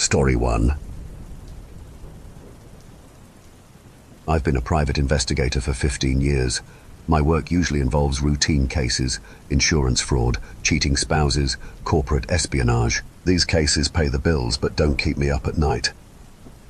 Story 1. I've been a private investigator for 15 years. My work usually involves routine cases, insurance fraud, cheating spouses, corporate espionage. These cases pay the bills but don't keep me up at night.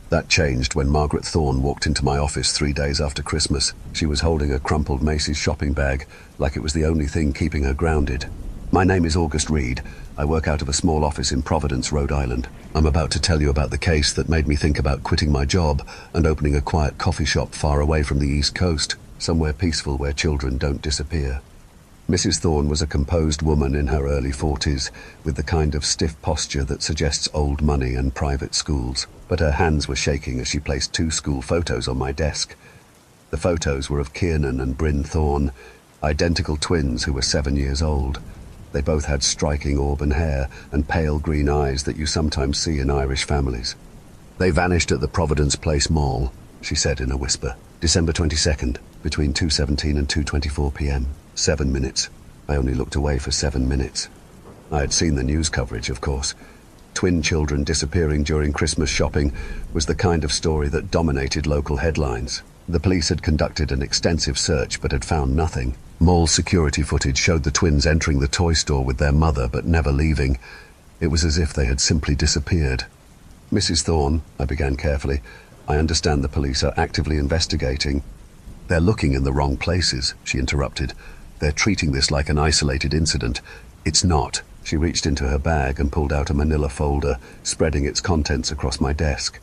That changed when Margaret Thorne walked into my office 3 days after Christmas. She was holding a crumpled Macy's shopping bag, like it was the only thing keeping her grounded. My name is August Reed. I work out of a small office in Providence, Rhode Island. I'm about to tell you about the case that made me think about quitting my job and opening a quiet coffee shop far away from the East Coast, somewhere peaceful where children don't disappear. Mrs. Thorne was a composed woman in her early 40s, with the kind of stiff posture that suggests old money and private schools. But her hands were shaking as she placed 2 school photos on my desk. The photos were of Kiernan and Bryn Thorne, identical twins who were 7 years old. They both had striking auburn hair and pale green eyes that you sometimes see in Irish families. "They vanished at the Providence Place Mall," she said in a whisper. "December 22nd, between 2:17 and 2:24 p.m. 7 minutes. I only looked away for 7 minutes. I had seen the news coverage, of course. Twin children disappearing during Christmas shopping was the kind of story that dominated local headlines. The police had conducted an extensive search but had found nothing. Mall security footage showed the twins entering the toy store with their mother but never leaving. It was as if they had simply disappeared. "Mrs. Thorne," I began carefully, "I understand the police are actively investigating." "They're looking in the wrong places," she interrupted. "They're treating this like an isolated incident. It's not." She reached into her bag and pulled out a manila folder, spreading its contents across my desk.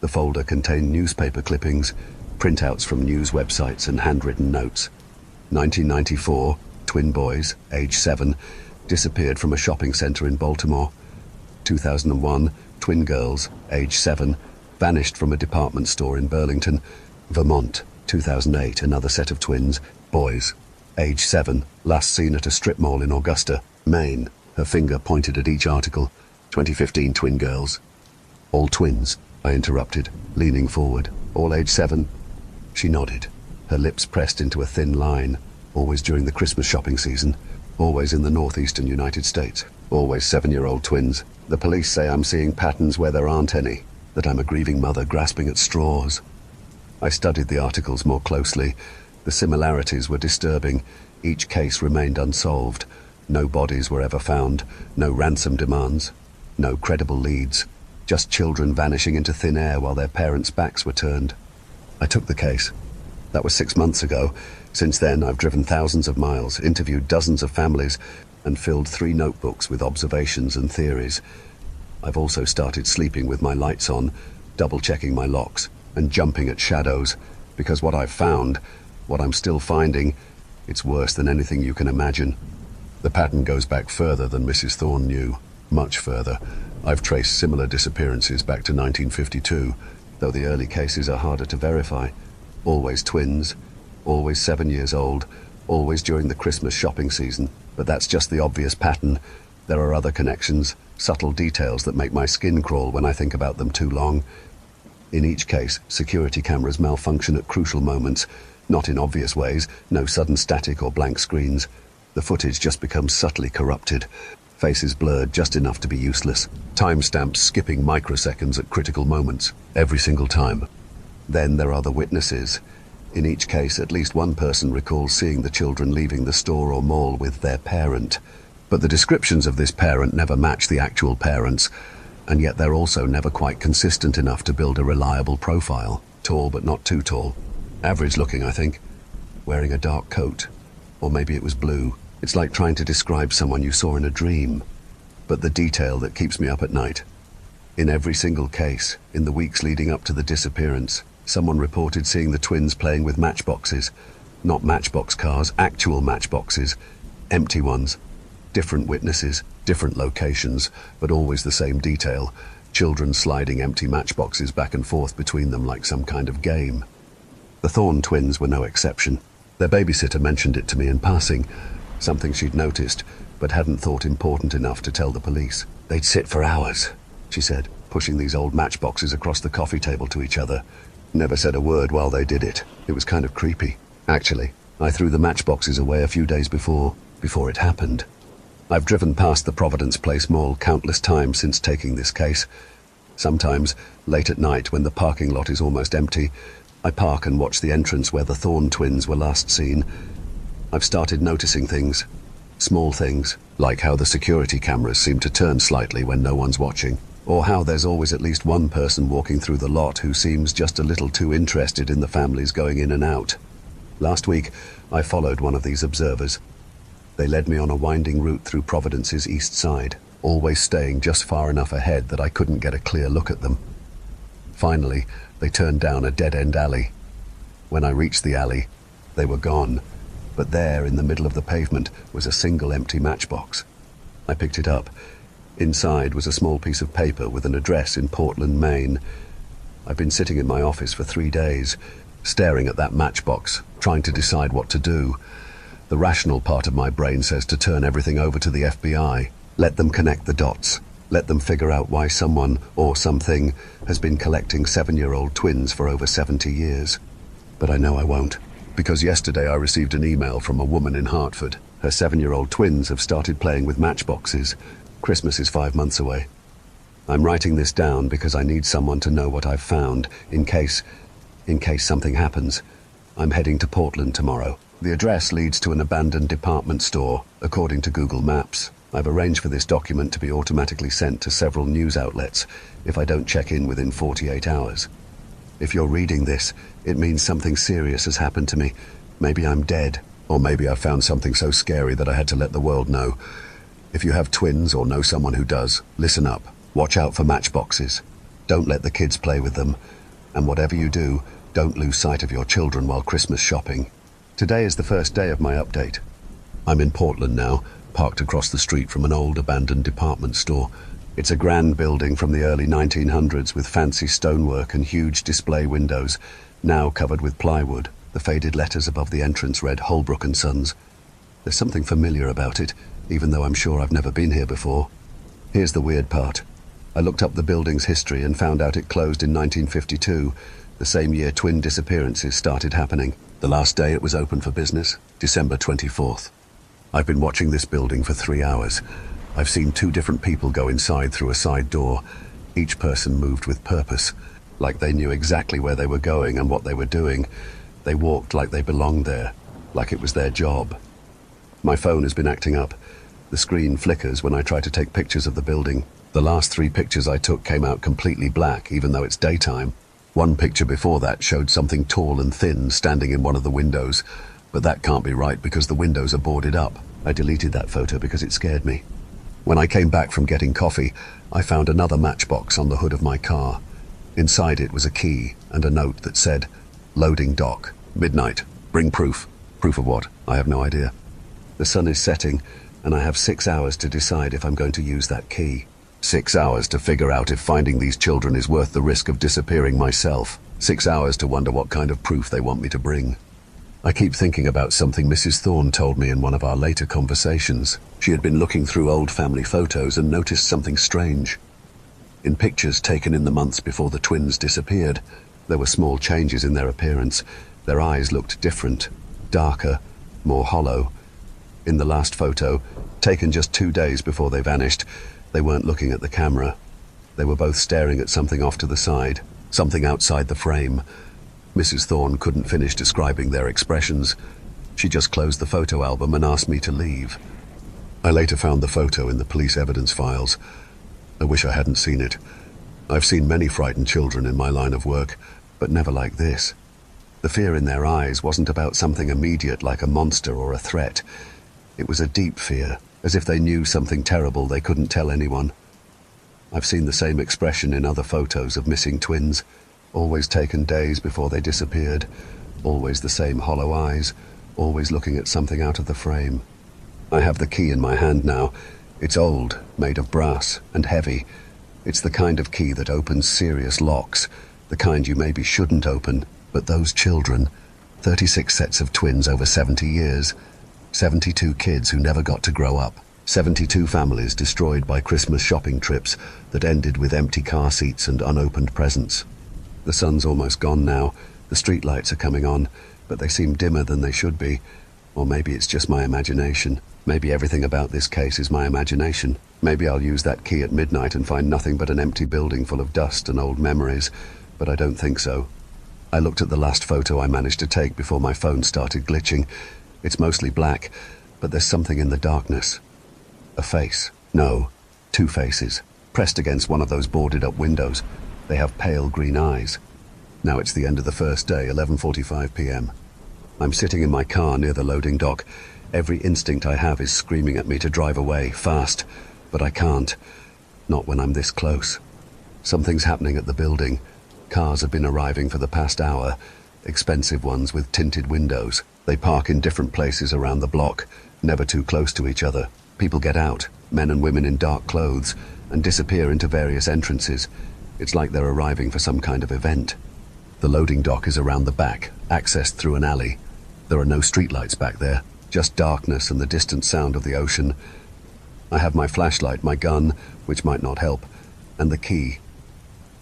The folder contained newspaper clippings, printouts from news websites and handwritten notes. 1994, twin boys, age 7, disappeared from a shopping center in Baltimore. 2001, twin girls, age 7, vanished from a department store in Burlington, Vermont. 2008, another set of twins, boys, age 7, last seen at a strip mall in Augusta, Maine. Her finger pointed at each article. 2015, twin girls. "All twins?" I interrupted, leaning forward. "All age 7? She nodded, her lips pressed into a thin line. "Always during the Christmas shopping season. Always in the northeastern United States. Always 7-year-old twins. The police say I'm seeing patterns where there aren't any, that I'm a grieving mother grasping at straws." I studied the articles more closely. The similarities were disturbing. Each case remained unsolved. No bodies were ever found, no ransom demands, no credible leads, just children vanishing into thin air while their parents' backs were turned. I took the case. That was 6 months ago. Since then, I've driven thousands of miles, interviewed dozens of families, and filled 3 notebooks with observations and theories. I've also started sleeping with my lights on, double-checking my locks, and jumping at shadows, because what I've found, what I'm still finding, it's worse than anything you can imagine. The pattern goes back further than Mrs. Thorne knew, much further. I've traced similar disappearances back to 1952, though the early cases are harder to verify. Always twins, always 7 years old, always during the Christmas shopping season. But that's just the obvious pattern. There are other connections, subtle details that make my skin crawl when I think about them too long. In each case, security cameras malfunction at crucial moments, not in obvious ways, no sudden static or blank screens. The footage just becomes subtly corrupted, faces blurred just enough to be useless, timestamps skipping microseconds at critical moments, every single time. Then there are the witnesses. In each case, at least one person recalls seeing the children leaving the store or mall with their parent. But the descriptions of this parent never match the actual parents, and yet they're also never quite consistent enough to build a reliable profile. Tall but not too tall. Average looking, I think. Wearing a dark coat. Or maybe it was blue. It's like trying to describe someone you saw in a dream. But the detail that keeps me up at night. In every single case, in the weeks leading up to the disappearance, someone reported seeing the twins playing with matchboxes. Not matchbox cars, actual matchboxes. Empty ones. Different witnesses, different locations, but always the same detail. Children sliding empty matchboxes back and forth between them like some kind of game. The Thorne twins were no exception. Their babysitter mentioned it to me in passing, something she'd noticed, but hadn't thought important enough to tell the police. "They'd sit for hours," she said, pushing these old matchboxes across the coffee table to each other. Never said a word while they did it. It was kind of creepy. Actually, I threw the matchboxes away a few days before it happened. I've driven past the Providence Place Mall countless times since taking this case. Sometimes, late at night when the parking lot is almost empty, I park and watch the entrance where the Thorne twins were last seen. I've started noticing things. Small things, like how the security cameras seem to turn slightly when no one's watching, or how there's always at least one person walking through the lot who seems just a little too interested in the families going in and out. Last week, I followed one of these observers. They led me on a winding route through Providence's east side, always staying just far enough ahead that I couldn't get a clear look at them. Finally, they turned down a dead-end alley. When I reached the alley, they were gone, but there in the middle of the pavement was a single empty matchbox. I picked it up. Inside was a small piece of paper with an address in Portland, Maine. I've been sitting in my office for 3 days, staring at that matchbox, trying to decide what to do. The rational part of my brain says to turn everything over to the FBI. Let them connect the dots. Let them figure out why someone or something has been collecting 7-year-old twins for over 70 years. But I know I won't, because yesterday I received an email from a woman in Hartford. Her 7-year-old twins have started playing with matchboxes. Christmas is 5 months away. I'm writing this down because I need someone to know what I've found, in case something happens. I'm heading to Portland tomorrow. The address leads to an abandoned department store, according to Google Maps. I've arranged for this document to be automatically sent to several news outlets if I don't check in within 48 hours. If you're reading this, it means something serious has happened to me. Maybe I'm dead, or maybe I found something so scary that I had to let the world know. If you have twins or know someone who does, listen up. Watch out for matchboxes. Don't let the kids play with them. And whatever you do, don't lose sight of your children while Christmas shopping. Today is the first day of my update. I'm in Portland now, parked across the street from an old abandoned department store. It's a grand building from the early 1900s with fancy stonework and huge display windows, now covered with plywood. The faded letters above the entrance read Holbrook & Sons. There's something familiar about it, even though I'm sure I've never been here before. Here's the weird part. I looked up the building's history and found out it closed in 1952, the same year twin disappearances started happening. The last day it was open for business, December 24th. I've been watching this building for 3 hours. I've seen 2 different people go inside through a side door. Each person moved with purpose, like they knew exactly where they were going and what they were doing. They walked like they belonged there, like it was their job. My phone has been acting up. The screen flickers when I try to take pictures of the building. The last 3 pictures I took came out completely black, even though it's daytime. One picture before that showed something tall and thin standing in one of the windows, but that can't be right because the windows are boarded up. I deleted that photo because it scared me. When I came back from getting coffee, I found another matchbox on the hood of my car. Inside it was a key and a note that said, "Loading dock, midnight, bring proof." Proof of what? I have no idea. The sun is setting, and I have 6 hours to decide if I'm going to use that key. 6 hours to figure out if finding these children is worth the risk of disappearing myself. 6 hours to wonder what kind of proof they want me to bring. I keep thinking about something Mrs. Thorne told me in one of our later conversations. She had been looking through old family photos and noticed something strange. In pictures taken in the months before the twins disappeared, there were small changes in their appearance. Their eyes looked different, darker, more hollow. In the last photo, taken just 2 days before they vanished, they weren't looking at the camera. They were both staring at something off to the side, something outside the frame. Mrs. Thorne couldn't finish describing their expressions. She just closed the photo album and asked me to leave. I later found the photo in the police evidence files. I wish I hadn't seen it. I've seen many frightened children in my line of work, but never like this. The fear in their eyes wasn't about something immediate like a monster or a threat. It was a deep fear, as if they knew something terrible they couldn't tell anyone. I've seen the same expression in other photos of missing twins, always taken days before they disappeared, always the same hollow eyes, always looking at something out of the frame. I have the key in my hand now. It's old, made of brass, and heavy. It's the kind of key that opens serious locks, the kind you maybe shouldn't open, but those children, 36 sets of twins over 70 years, 72 kids who never got to grow up, 72 families destroyed by Christmas shopping trips that ended with empty car seats and unopened presents. The sun's almost gone now, the streetlights are coming on, but they seem dimmer than they should be. Or maybe it's just my imagination. Maybe everything about this case is my imagination. Maybe I'll use that key at midnight and find nothing but an empty building full of dust and old memories, but I don't think so. I looked at the last photo I managed to take before my phone started glitching. It's mostly black, but there's something in the darkness. A face. No, two faces, pressed against one of those boarded-up windows. They have pale green eyes. Now it's the end of the first day, 11:45 p.m. I'm sitting in my car near the loading dock. Every instinct I have is screaming at me to drive away, fast, but I can't. Not when I'm this close. Something's happening at the building. Cars have been arriving for the past hour, expensive ones with tinted windows. They park in different places around the block, never too close to each other. People get out, men and women in dark clothes, and disappear into various entrances. It's like they're arriving for some kind of event. The loading dock is around the back, accessed through an alley. There are no streetlights back there, just darkness and the distant sound of the ocean. I have my flashlight, my gun, which might not help, and the key.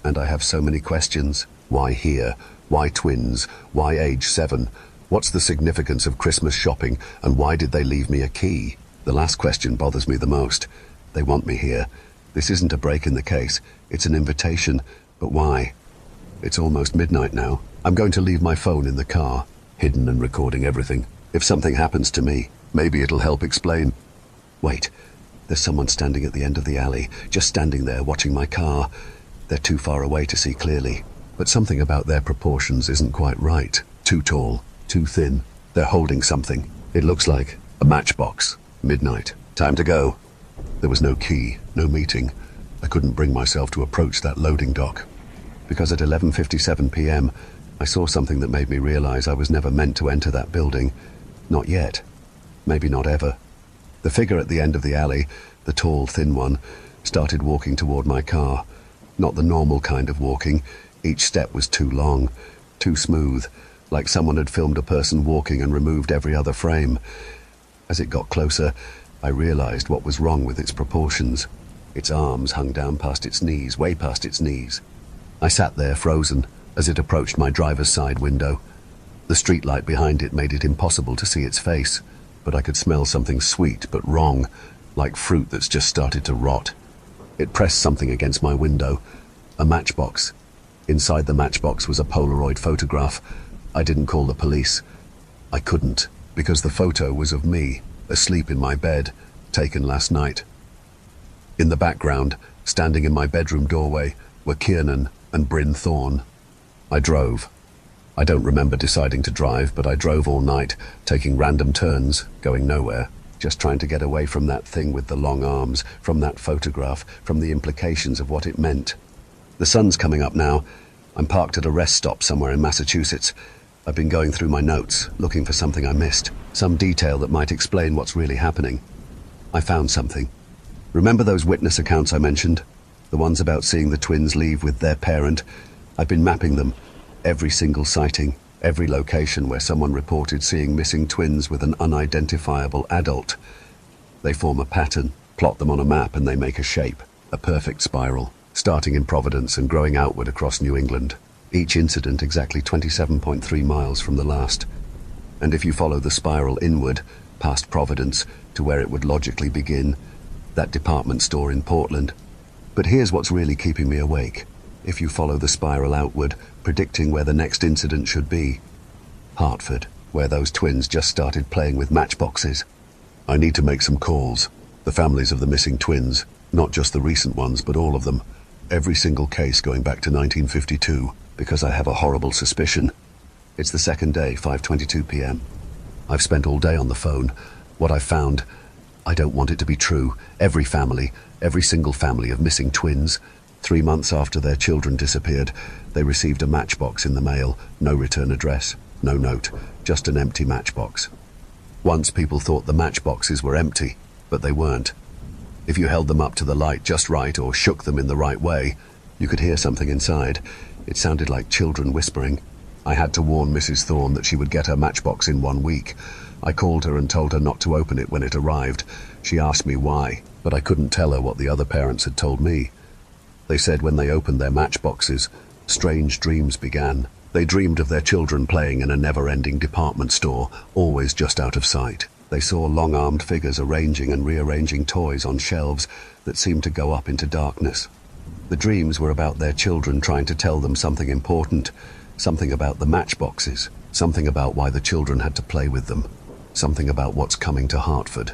And I have so many questions. Why here? Why twins? Why age 7? What's the significance of Christmas shopping, and why did they leave me a key? The last question bothers me the most. They want me here. This isn't a break in the case. It's an invitation. But why? It's almost midnight now. I'm going to leave my phone in the car, hidden and recording everything. If something happens to me, maybe it'll help explain. Wait, there's someone standing at the end of the alley, just standing there watching my car. They're too far away to see clearly, but something about their proportions isn't quite right. Too tall, too thin. They're holding something. It looks like a matchbox. Midnight. Time to go. There was no key, no meeting. I couldn't bring myself to approach that loading dock. Because at 11:57 p.m., I saw something that made me realize I was never meant to enter that building. Not yet. Maybe not ever. The figure at the end of the alley, the tall, thin one, started walking toward my car. Not the normal kind of walking. Each step was too long, too smooth, like someone had filmed a person walking and removed every other frame. As it got closer, I realized what was wrong with its proportions. Its arms hung down past its knees, way past its knees. I sat there frozen as it approached my driver's side window. The streetlight behind it made it impossible to see its face, but I could smell something sweet but wrong, like fruit that's just started to rot. It pressed something against my window, a matchbox. Inside the matchbox was a Polaroid photograph. I didn't call the police. I couldn't, because the photo was of me, asleep in my bed, taken last night. In the background, standing in my bedroom doorway, were Kiernan and Bryn Thorne. I drove. I don't remember deciding to drive, but I drove all night, taking random turns, going nowhere, just trying to get away from that thing with the long arms, from that photograph, from the implications of what it meant. The sun's coming up now. I'm parked at a rest stop somewhere in Massachusetts. I've been going through my notes, looking for something I missed, some detail that might explain what's really happening. I found something. Remember those witness accounts I mentioned? The ones about seeing the twins leave with their parent? I've been mapping them. Every single sighting, every location where someone reported seeing missing twins with an unidentifiable adult. They form a pattern, plot them on a map, and they make a shape, a perfect spiral, starting in Providence and growing outward across New England. Each incident exactly 27.3 miles from the last. And if you follow the spiral inward, past Providence, to where it would logically begin, that department store in Portland. But here's what's really keeping me awake. If you follow the spiral outward, predicting where the next incident should be. Hartford, where those twins just started playing with matchboxes. I need to make some calls. The families of the missing twins, not just the recent ones, but all of them. Every single case going back to 1952, because I have a horrible suspicion. It's the second day, 5:22 p.m. I've spent all day on the phone. What I've found, I don't want it to be true. Every family, every single family of missing twins, 3 months after their children disappeared, they received a matchbox in the mail. No return address, no note, just an empty matchbox. Once people thought the matchboxes were empty, but they weren't. If you held them up to the light just right or shook them in the right way, you could hear something inside. It sounded like children whispering. I had to warn Mrs. Thorne that she would get her matchbox in 1 week. I called her and told her not to open it when it arrived. She asked me why, but I couldn't tell her what the other parents had told me. They said when they opened their matchboxes, strange dreams began. They dreamed of their children playing in a never-ending department store, always just out of sight. They saw long-armed figures arranging and rearranging toys on shelves that seemed to go up into darkness. The dreams were about their children trying to tell them something important, something about the matchboxes, something about why the children had to play with them, something about what's coming to Hartford.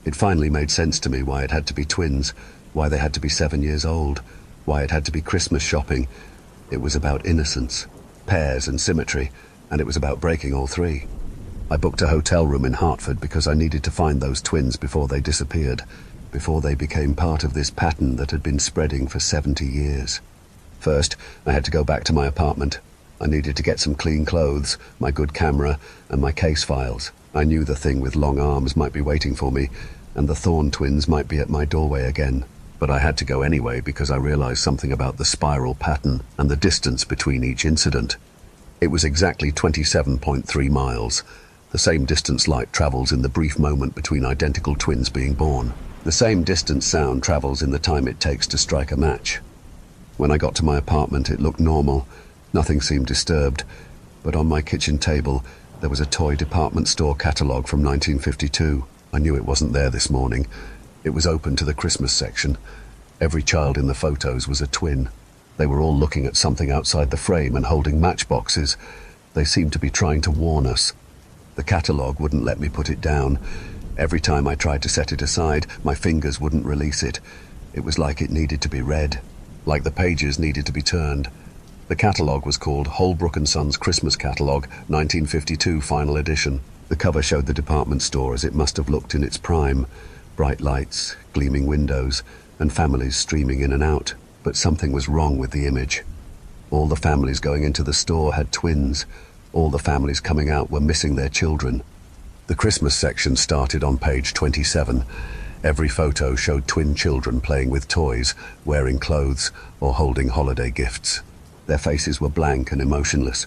It finally made sense to me why it had to be twins, why they had to be 7 years old, why it had to be Christmas shopping. It was about innocence, pairs and symmetry, and it was about breaking all three. I booked a hotel room in Hartford because I needed to find those twins before they disappeared, before they became part of this pattern that had been spreading for 70 years. First, I had to go back to my apartment. I needed to get some clean clothes, my good camera, and my case files. I knew the thing with long arms might be waiting for me, and the Thorne twins might be at my doorway again. But I had to go anyway because I realized something about the spiral pattern and the distance between each incident. It was exactly 27.3 miles, the same distance light travels in the brief moment between identical twins being born. The same distance sound travels in the time it takes to strike a match. When I got to my apartment, it looked normal. Nothing seemed disturbed, but on my kitchen table, there was a toy department store catalogue from 1952. I knew it wasn't there this morning. It was open to the Christmas section. Every child in the photos was a twin. They were all looking at something outside the frame and holding matchboxes. They seemed to be trying to warn us. The catalogue wouldn't let me put it down. Every time I tried to set it aside, my fingers wouldn't release it. It was like it needed to be read, like the pages needed to be turned. The catalogue was called Holbrook & Sons Christmas Catalogue, 1952 Final Edition. The cover showed the department store as it must have looked in its prime. Bright lights, gleaming windows, and families streaming in and out. But something was wrong with the image. All the families going into the store had twins. All the families coming out were missing their children. The Christmas section started on page 27. Every photo showed twin children playing with toys, wearing clothes, or holding holiday gifts. Their faces were blank and emotionless.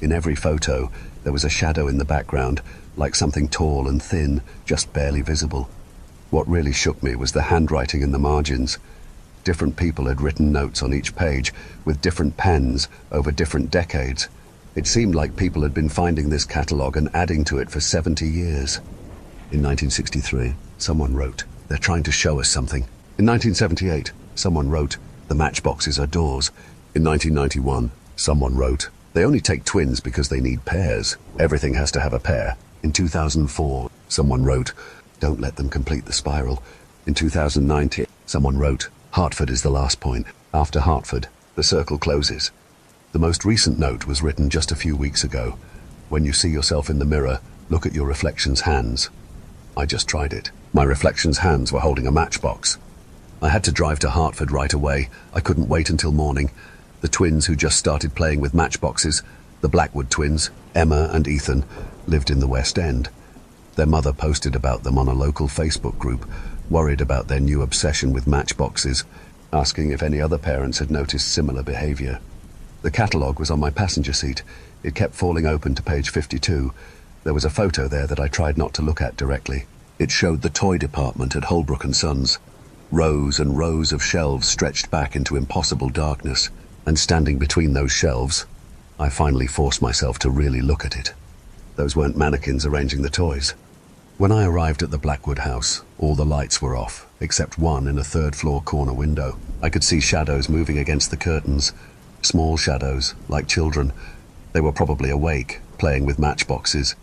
In every photo, there was a shadow in the background, like something tall and thin, just barely visible. What really shook me was the handwriting in the margins. Different people had written notes on each page, with different pens, over different decades. It seemed like people had been finding this catalogue and adding to it for 70 years. In 1963, someone wrote, "They're trying to show us something." In 1978, someone wrote, "The matchboxes are doors." In 1991, someone wrote, "They only take twins because they need pairs. Everything has to have a pair." In 2004, someone wrote, "Don't let them complete the spiral." In 2019, someone wrote, "Hartford is the last point. After Hartford, the circle closes." The most recent note was written just a few weeks ago. "When you see yourself in the mirror, look at your reflection's hands." I just tried it. My reflection's hands were holding a matchbox. I had to drive to Hartford right away. I couldn't wait until morning. The twins who just started playing with matchboxes, the Blackwood twins, Emma and Ethan, lived in the West End. Their mother posted about them on a local Facebook group, worried about their new obsession with matchboxes, asking if any other parents had noticed similar behavior. The catalogue was on my passenger seat. It kept falling open to page 52. There was a photo there that I tried not to look at directly. It showed the toy department at Holbrook & Sons. Rows and rows of shelves stretched back into impossible darkness, and standing between those shelves, I finally forced myself to really look at it. Those weren't mannequins arranging the toys. When I arrived at the Blackwood house, all the lights were off, except one in a third-floor corner window. I could see shadows moving against the curtains, small shadows, like children. They were probably awake, playing with matchboxes.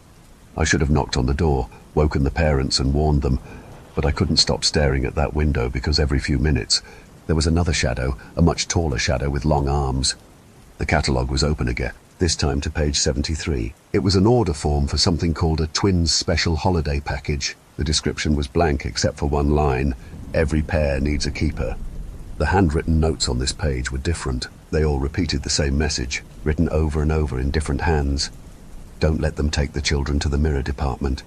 I should have knocked on the door, woken the parents and warned them, but I couldn't stop staring at that window because every few minutes there was another shadow, a much taller shadow with long arms. The catalogue was open again, this time to page 73. It was an order form for something called a Twins Special Holiday Package. The description was blank except for one line, "Every pair needs a keeper." The handwritten notes on this page were different. They all repeated the same message, written over and over in different hands. "Don't let them take the children to the mirror department."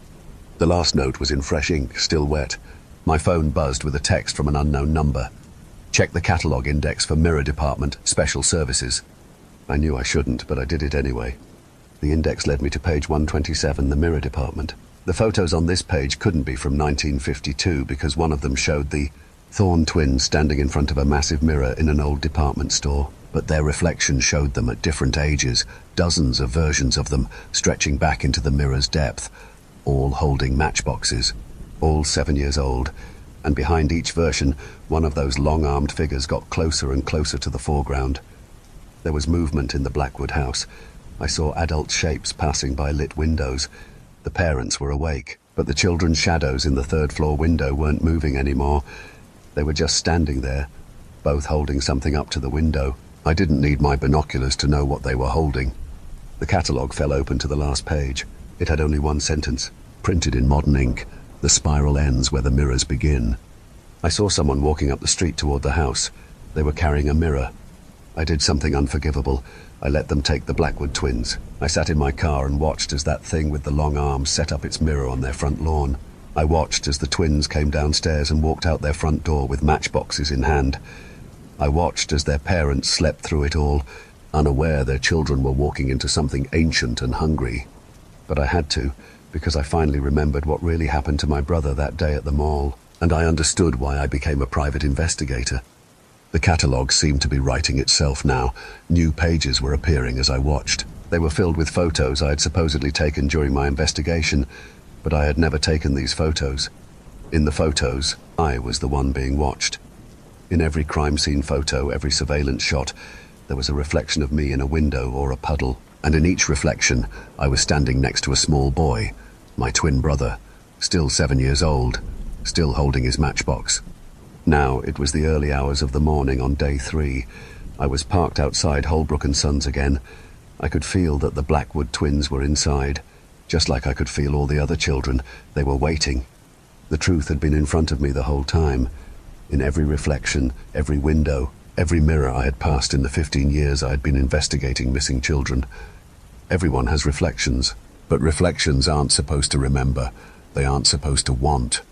The last note was in fresh ink, still wet. My phone buzzed with a text from an unknown number. "Check the catalogue index for mirror department, special services." I knew I shouldn't, but I did it anyway. The index led me to page 127, the mirror department. The photos on this page couldn't be from 1952 because one of them showed the Thorne twins standing in front of a massive mirror in an old department store. But their reflection showed them at different ages, dozens of versions of them stretching back into the mirror's depth. all holding matchboxes, all 7 years old, and behind each version, one of those long-armed figures got closer and closer to the foreground. There was movement in the Blackwood house. I saw adult shapes passing by lit windows. The parents were awake, but the children's shadows in the third-floor window weren't moving anymore. They were just standing there, both holding something up to the window. I didn't need my binoculars to know what they were holding. The catalogue fell open to the last page. It had only one sentence, printed in modern ink: "The spiral ends where the mirrors begin." I saw someone walking up the street toward the house. They were carrying a mirror. I did something unforgivable. I let them take the Blackwood twins. I sat in my car and watched as that thing with the long arms set up its mirror on their front lawn. I watched as the twins came downstairs and walked out their front door with matchboxes in hand. I watched as their parents slept through it all, unaware their children were walking into something ancient and hungry. But I had to, because I finally remembered what really happened to my brother that day at the mall, and I understood why I became a private investigator. The catalogue seemed to be writing itself now. New pages were appearing as I watched. They were filled with photos I had supposedly taken during my investigation, but I had never taken these photos. In the photos, I was the one being watched. In every crime scene photo, every surveillance shot, there was a reflection of me in a window or a puddle, and in each reflection, I was standing next to a small boy, my twin brother, still 7 years old, still holding his matchbox. Now, it was the early hours of the morning on day 3. I was parked outside Holbrook & Sons again. I could feel that the Blackwood twins were inside, just like I could feel all the other children. They were waiting. The truth had been in front of me the whole time. In every reflection, every window, every mirror I had passed in the 15 years I had been investigating missing children. Everyone has reflections, but reflections aren't supposed to remember. They aren't supposed to want.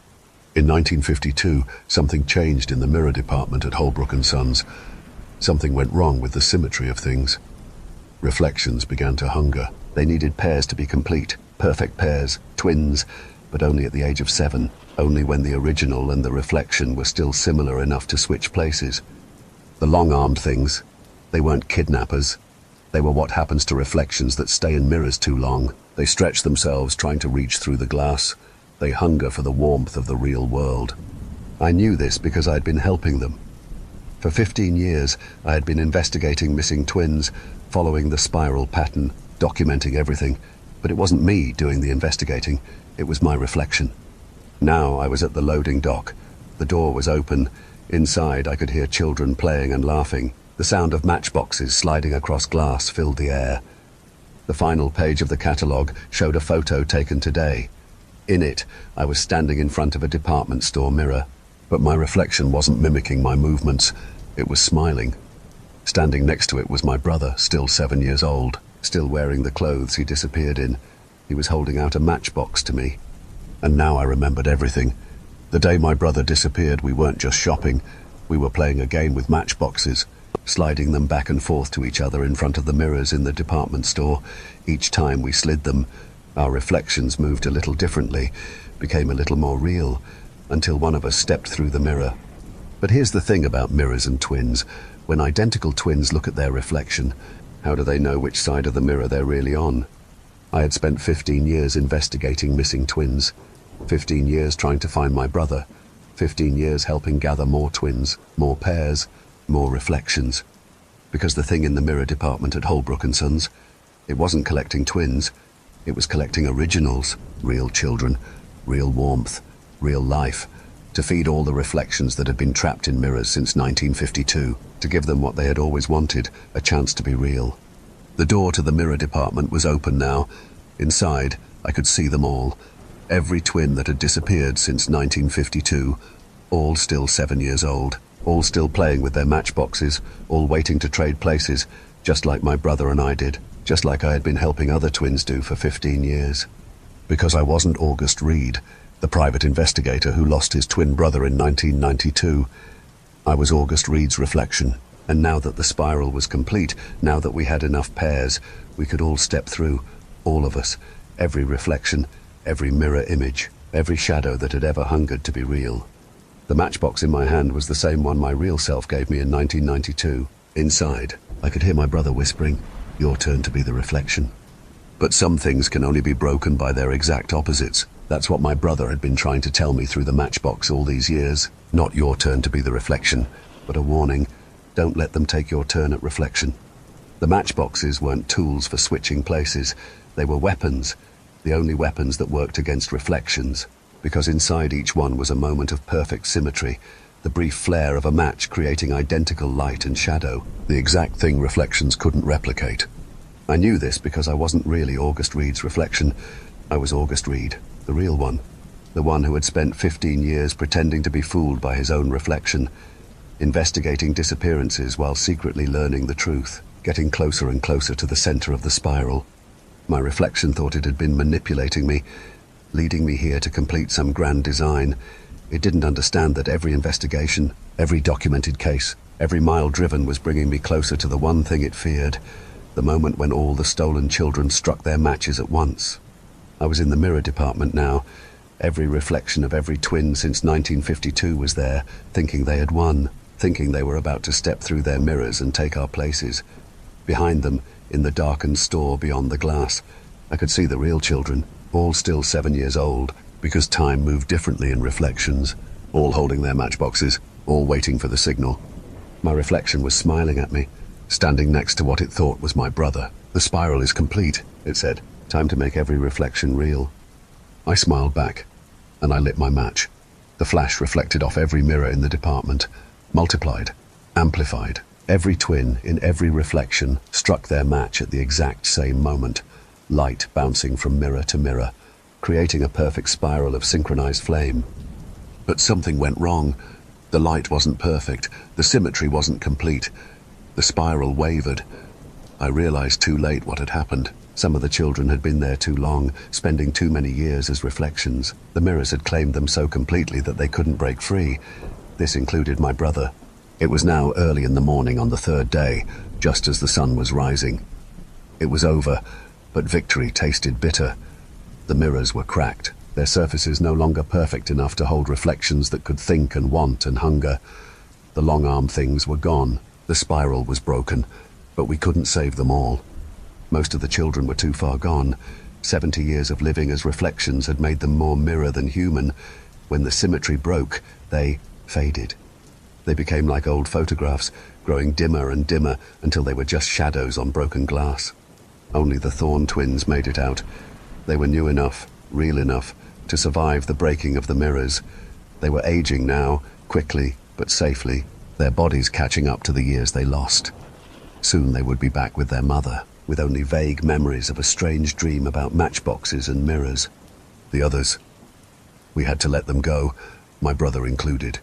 In 1952, something changed in the mirror department at Holbrook & Sons. Something went wrong with the symmetry of things. Reflections began to hunger. They needed pairs to be complete, perfect pairs, twins, but only at the age of 7, only when the original and the reflection were still similar enough to switch places. The long-armed things, they weren't kidnappers. They were what happens to reflections that stay in mirrors too long. They stretch themselves trying to reach through the glass. They hunger for the warmth of the real world. I knew this because I had been helping them. For 15 years, I had been investigating missing twins, following the spiral pattern, documenting everything. But it wasn't me doing the investigating, it was my reflection. Now I was at the loading dock. The door was open. Inside, I could hear children playing and laughing. The sound of matchboxes sliding across glass filled the air. The final page of the catalogue showed a photo taken today. In it, I was standing in front of a department store mirror, but my reflection wasn't mimicking my movements. It was smiling. Standing next to it was my brother, still 7 years old, still wearing the clothes he disappeared in. He was holding out a matchbox to me. And now I remembered everything. The day my brother disappeared, we weren't just shopping. We were playing a game with matchboxes, sliding them back and forth to each other in front of the mirrors in the department store. Each time we slid them, our reflections moved a little differently, became a little more real, until one of us stepped through the mirror. But here's the thing about mirrors and twins. When identical twins look at their reflection, how do they know which side of the mirror they're really on? I had spent 15 years investigating missing twins, 15 years trying to find my brother, 15 years helping gather more twins, more pairs, more reflections. Because the thing in the mirror department at Holbrook & Sons, it wasn't collecting twins, it was collecting originals, real children, real warmth, real life, to feed all the reflections that had been trapped in mirrors since 1952, to give them what they had always wanted, a chance to be real. The door to the mirror department was open now. Inside, I could see them all. Every twin that had disappeared since 1952, all still 7 years old, all still playing with their matchboxes, all waiting to trade places, just like my brother and I did, just like I had been helping other twins do for 15 years. Because I wasn't August Reed, the private investigator who lost his twin brother in 1992. I was August Reed's reflection, and now that the spiral was complete, now that we had enough pairs, we could all step through, all of us, every reflection, every mirror image, every shadow that had ever hungered to be real. The matchbox in my hand was the same one my real self gave me in 1992. Inside, I could hear my brother whispering, "Your turn to be the reflection." But some things can only be broken by their exact opposites. That's what my brother had been trying to tell me through the matchbox all these years. Not your turn to be the reflection, but a warning. Don't let them take your turn at reflection. The matchboxes weren't tools for switching places. They were weapons, the only weapons that worked against reflections, because inside each one was a moment of perfect symmetry, the brief flare of a match creating identical light and shadow, the exact thing reflections couldn't replicate. I knew this because I wasn't really August Reed's reflection. I was August Reed, the real one, the one who had spent 15 years pretending to be fooled by his own reflection, investigating disappearances while secretly learning the truth, getting closer and closer to the center of the spiral. My reflection thought it had been manipulating me, leading me here to complete some grand design. It didn't understand that every investigation, every documented case, every mile driven was bringing me closer to the one thing it feared, the moment when all the stolen children struck their matches at once. I was in the mirror department now. Every reflection of every twin since 1952 was there, thinking they had won, thinking they were about to step through their mirrors and take our places. Behind them, in the darkened store beyond the glass, I could see the real children, all still 7 years old, because time moved differently in reflections, all holding their matchboxes, all waiting for the signal. My reflection was smiling at me, standing next to what it thought was my brother. "The spiral is complete," it said. "Time to make every reflection real." I smiled back, and I lit my match. The flash reflected off every mirror in the department, multiplied, amplified. Every twin in every reflection struck their match at the exact same moment, light bouncing from mirror to mirror, creating a perfect spiral of synchronized flame. But something went wrong. The light wasn't perfect, the symmetry wasn't complete. The spiral wavered. I realized too late what had happened. Some of the children had been there too long, spending too many years as reflections. The mirrors had claimed them so completely that they couldn't break free. This included my brother. It was now early in the morning on the third day, just as the sun was rising. It was over, but victory tasted bitter. The mirrors were cracked, their surfaces no longer perfect enough to hold reflections that could think and want and hunger. The long-arm things were gone, the spiral was broken, but we couldn't save them all. Most of the children were too far gone. 70 years of living as reflections had made them more mirror than human. When the symmetry broke, they faded. They became like old photographs, growing dimmer and dimmer until they were just shadows on broken glass. Only the Thorn twins made it out. They were new enough, real enough, to survive the breaking of the mirrors. They were aging now, quickly but safely, their bodies catching up to the years they lost. Soon they would be back with their mother, with only vague memories of a strange dream about matchboxes and mirrors. The others, we had to let them go, my brother included.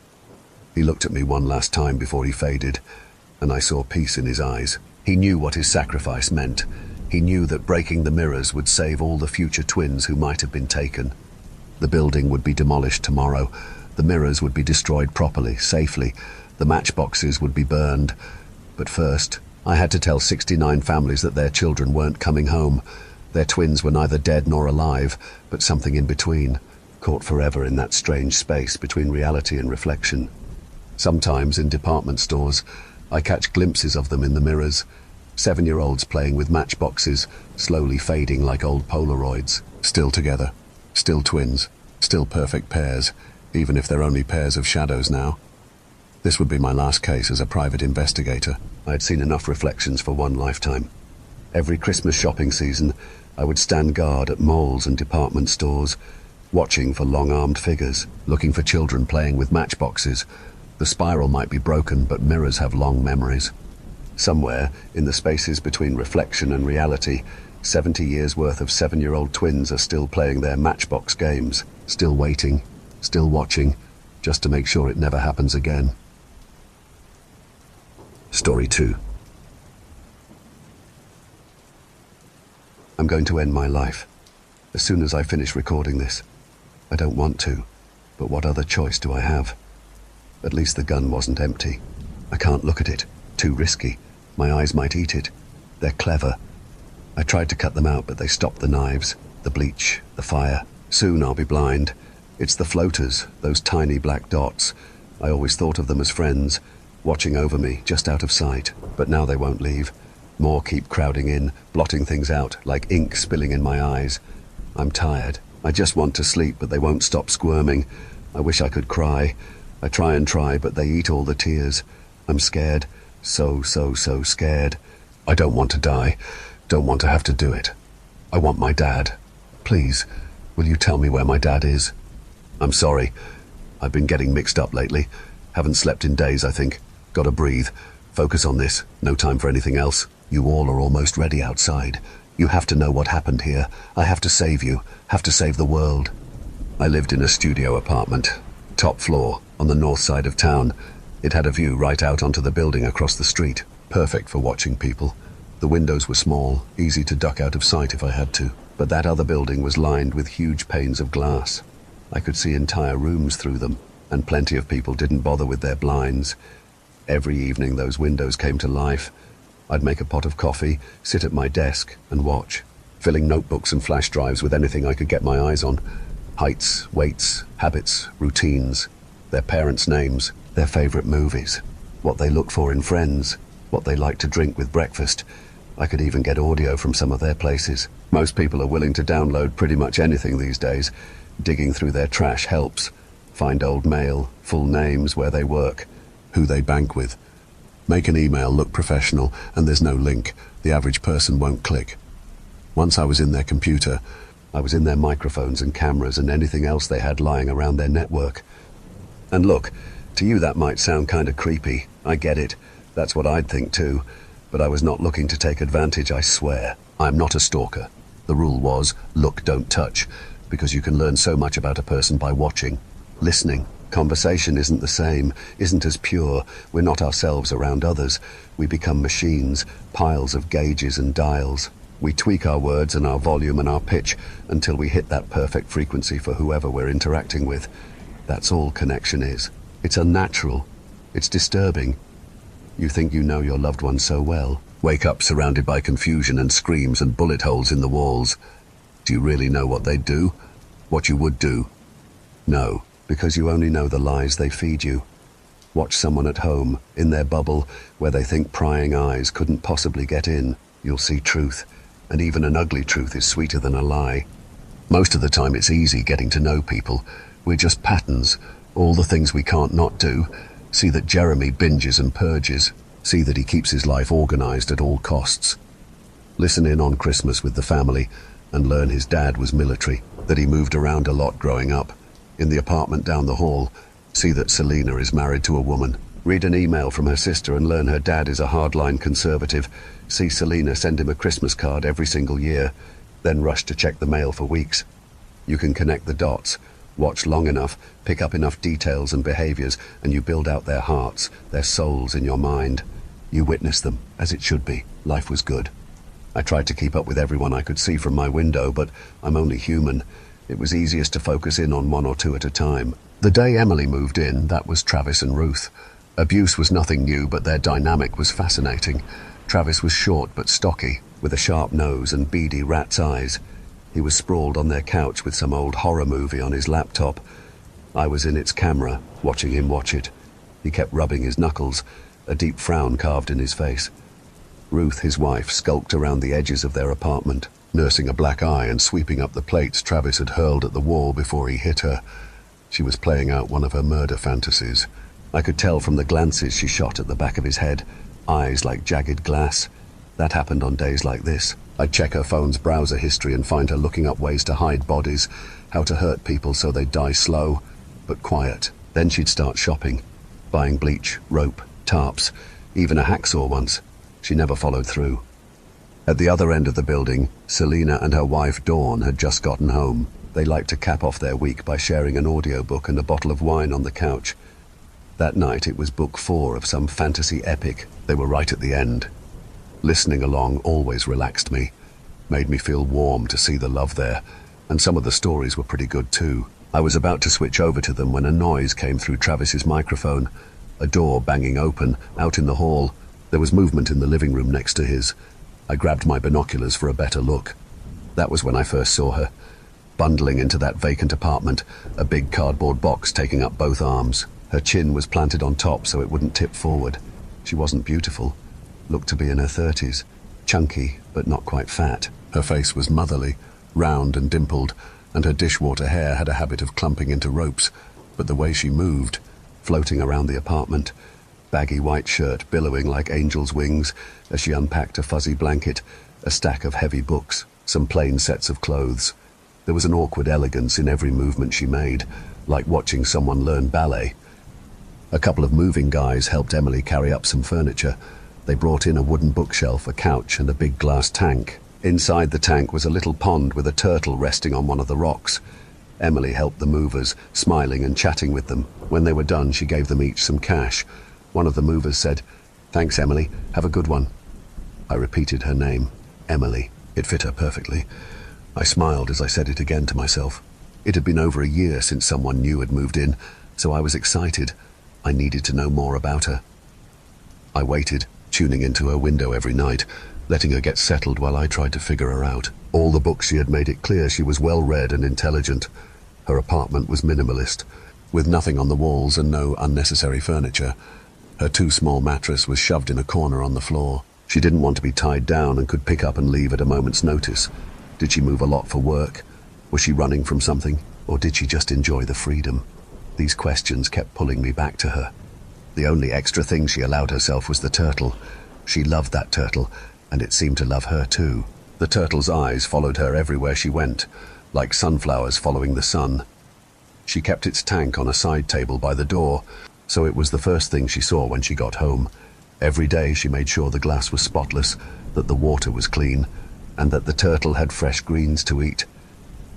He looked at me one last time before he faded, and I saw peace in his eyes. He knew what his sacrifice meant. He knew that breaking the mirrors would save all the future twins who might have been taken. The building would be demolished tomorrow. The mirrors would be destroyed properly, safely. The matchboxes would be burned. But first, I had to tell 69 families that their children weren't coming home. Their twins were neither dead nor alive, but something in between, caught forever in that strange space between reality and reflection. Sometimes in department stores, I catch glimpses of them in the mirrors. 7-year-olds playing with matchboxes, slowly fading like old Polaroids. Still together, still twins, still perfect pairs, even if they're only pairs of shadows now. This would be my last case as a private investigator. I had seen enough reflections for one lifetime. Every Christmas shopping season, I would stand guard at malls and department stores, watching for long-armed figures, looking for children playing with matchboxes. The spiral might be broken, but mirrors have long memories. Somewhere, in the spaces between reflection and reality, 70 years worth of 7-year-old twins are still playing their matchbox games, still waiting, still watching, just to make sure it never happens again. Story 2. I'm going to end my life as soon as I finish recording this. I don't want to, but what other choice do I have? At least the gun wasn't empty. I can't look at it. Too risky. My eyes might eat it. They're clever. I tried to cut them out, but they stopped the knives, the bleach, the fire. Soon I'll be blind. It's the floaters, those tiny black dots. I always thought of them as friends, watching over me, just out of sight. But now they won't leave. More keep crowding in, blotting things out, like ink spilling in my eyes. I'm tired. I just want to sleep, but they won't stop squirming. I wish I could cry. I try and try, but they eat all the tears. I'm scared. So scared. I don't want to die. Don't want to have to do it. I want my dad. Please, will you tell me where my dad is? I'm sorry. I've been getting mixed up lately. Haven't slept in days, I think. Gotta breathe. Focus on this. No time for anything else. You all are almost ready outside. You have to know what happened here. I have to save you. Have to save the world. I lived in a studio apartment. Top floor, on the north side of town. It had a view right out onto the building across the street. Perfect for watching people. The windows were small, easy to duck out of sight if I had to. But that other building was lined with huge panes of glass. I could see entire rooms through them, and plenty of people didn't bother with their blinds. Every evening those windows came to life. I'd make a pot of coffee, sit at my desk, and watch, filling notebooks and flash drives with anything I could get my eyes on. Heights, weights, habits, routines, their parents' names, their favorite movies, what they look for in friends, what they like to drink with breakfast. I could even get audio from some of their places. Most people are willing to download pretty much anything these days. Digging through their trash helps. Find old mail, full names, where they work, who they bank with. Make an email look professional, and there's no link. The average person won't click. Once I was in their computer, I was in their microphones and cameras and anything else they had lying around their network. And look, to you that might sound kind of creepy. I get it. That's what I'd think too. But I was not looking to take advantage, I swear. I'm not a stalker. The rule was, look, don't touch, because you can learn so much about a person by watching, listening. Conversation isn't the same, isn't as pure. We're not ourselves around others. We become machines, piles of gauges and dials. We tweak our words and our volume and our pitch until we hit that perfect frequency for whoever we're interacting with. That's all connection is. It's unnatural. It's disturbing. You think you know your loved one so well. Wake up surrounded by confusion and screams and bullet holes in the walls. Do you really know what they'd do? What you would do? No, because you only know the lies they feed you. Watch someone at home, in their bubble, where they think prying eyes couldn't possibly get in. You'll see truth, and even an ugly truth is sweeter than a lie. Most of the time it's easy getting to know people. We're just patterns, all the things we can't not do. See that Jeremy binges and purges. See that he keeps his life organized at all costs. Listen in on Christmas with the family and learn his dad was military, that he moved around a lot growing up. In the apartment down the hall, see that Selena is married to a woman. Read an email from her sister and learn her dad is a hardline conservative. See Selena send him a Christmas card every single year, then rush to check the mail for weeks. You can connect the dots, watch long enough, pick up enough details and behaviors, and you build out their hearts, their souls in your mind. You witness them, as it should be. Life was good. I tried to keep up with everyone I could see from my window, but I'm only human. It was easiest to focus in on one or two at a time. The day Emily moved in, that was Travis and Ruth. Abuse was nothing new, but their dynamic was fascinating. Travis was short but stocky, with a sharp nose and beady rat's eyes. He was sprawled on their couch with some old horror movie on his laptop. I was in its camera, watching him watch it. He kept rubbing his knuckles, a deep frown carved in his face. Ruth, his wife, skulked around the edges of their apartment, nursing a black eye and sweeping up the plates Travis had hurled at the wall before he hit her. She was playing out one of her murder fantasies. I could tell from the glances she shot at the back of his head, eyes like jagged glass. That happened on days like this. I'd check her phone's browser history and find her looking up ways to hide bodies, how to hurt people so they'd die slow, but quiet. Then she'd start shopping, buying bleach, rope, tarps, even a hacksaw once. She never followed through. At the other end of the building, Selena and her wife Dawn had just gotten home. They liked to cap off their week by sharing an audiobook and a bottle of wine on the couch. That night it was book 4 of some fantasy epic. They were right at the end. Listening along always relaxed me, made me feel warm to see the love there, and some of the stories were pretty good too. I was about to switch over to them when a noise came through Travis's microphone. A door banging open, out in the hall. There was movement in the living room next to his. I grabbed my binoculars for a better look. That was when I first saw her, bundling into that vacant apartment, a big cardboard box taking up both arms. Her chin was planted on top so it wouldn't tip forward. She wasn't beautiful, looked to be in her 30s. chunky but not quite fat. Her face was motherly, round and dimpled, and her dishwater hair had a habit of clumping into ropes, but the way she moved, floating around the apartment, baggy white shirt billowing like angel's wings as she unpacked a fuzzy blanket, a stack of heavy books, some plain sets of clothes. There was an awkward elegance in every movement she made, like watching someone learn ballet. A couple of moving guys helped Emily carry up some furniture. They brought in a wooden bookshelf, a couch, and a big glass tank. Inside the tank was a little pond with a turtle resting on one of the rocks. Emily helped the movers, smiling and chatting with them. When they were done, she gave them each some cash. One of the movers said, "Thanks, Emily. Have a good one." I repeated her name, Emily. It fit her perfectly. I smiled as I said it again to myself. It had been over a year since someone new had moved in, so I was excited. I needed to know more about her. I waited, tuning into her window every night, letting her get settled while I tried to figure her out. All the books she had made it clear she was well-read and intelligent. Her apartment was minimalist, with nothing on the walls and no unnecessary furniture. Her too small mattress was shoved in a corner on the floor. She didn't want to be tied down and could pick up and leave at a moment's notice. Did she move a lot for work? Was she running from something? Or did she just enjoy the freedom? These questions kept pulling me back to her. The only extra thing she allowed herself was the turtle. She loved that turtle, and it seemed to love her too. The turtle's eyes followed her everywhere she went, like sunflowers following the sun. She kept its tank on a side table by the door, so it was the first thing she saw when she got home. Every day she made sure the glass was spotless, that the water was clean, and that the turtle had fresh greens to eat.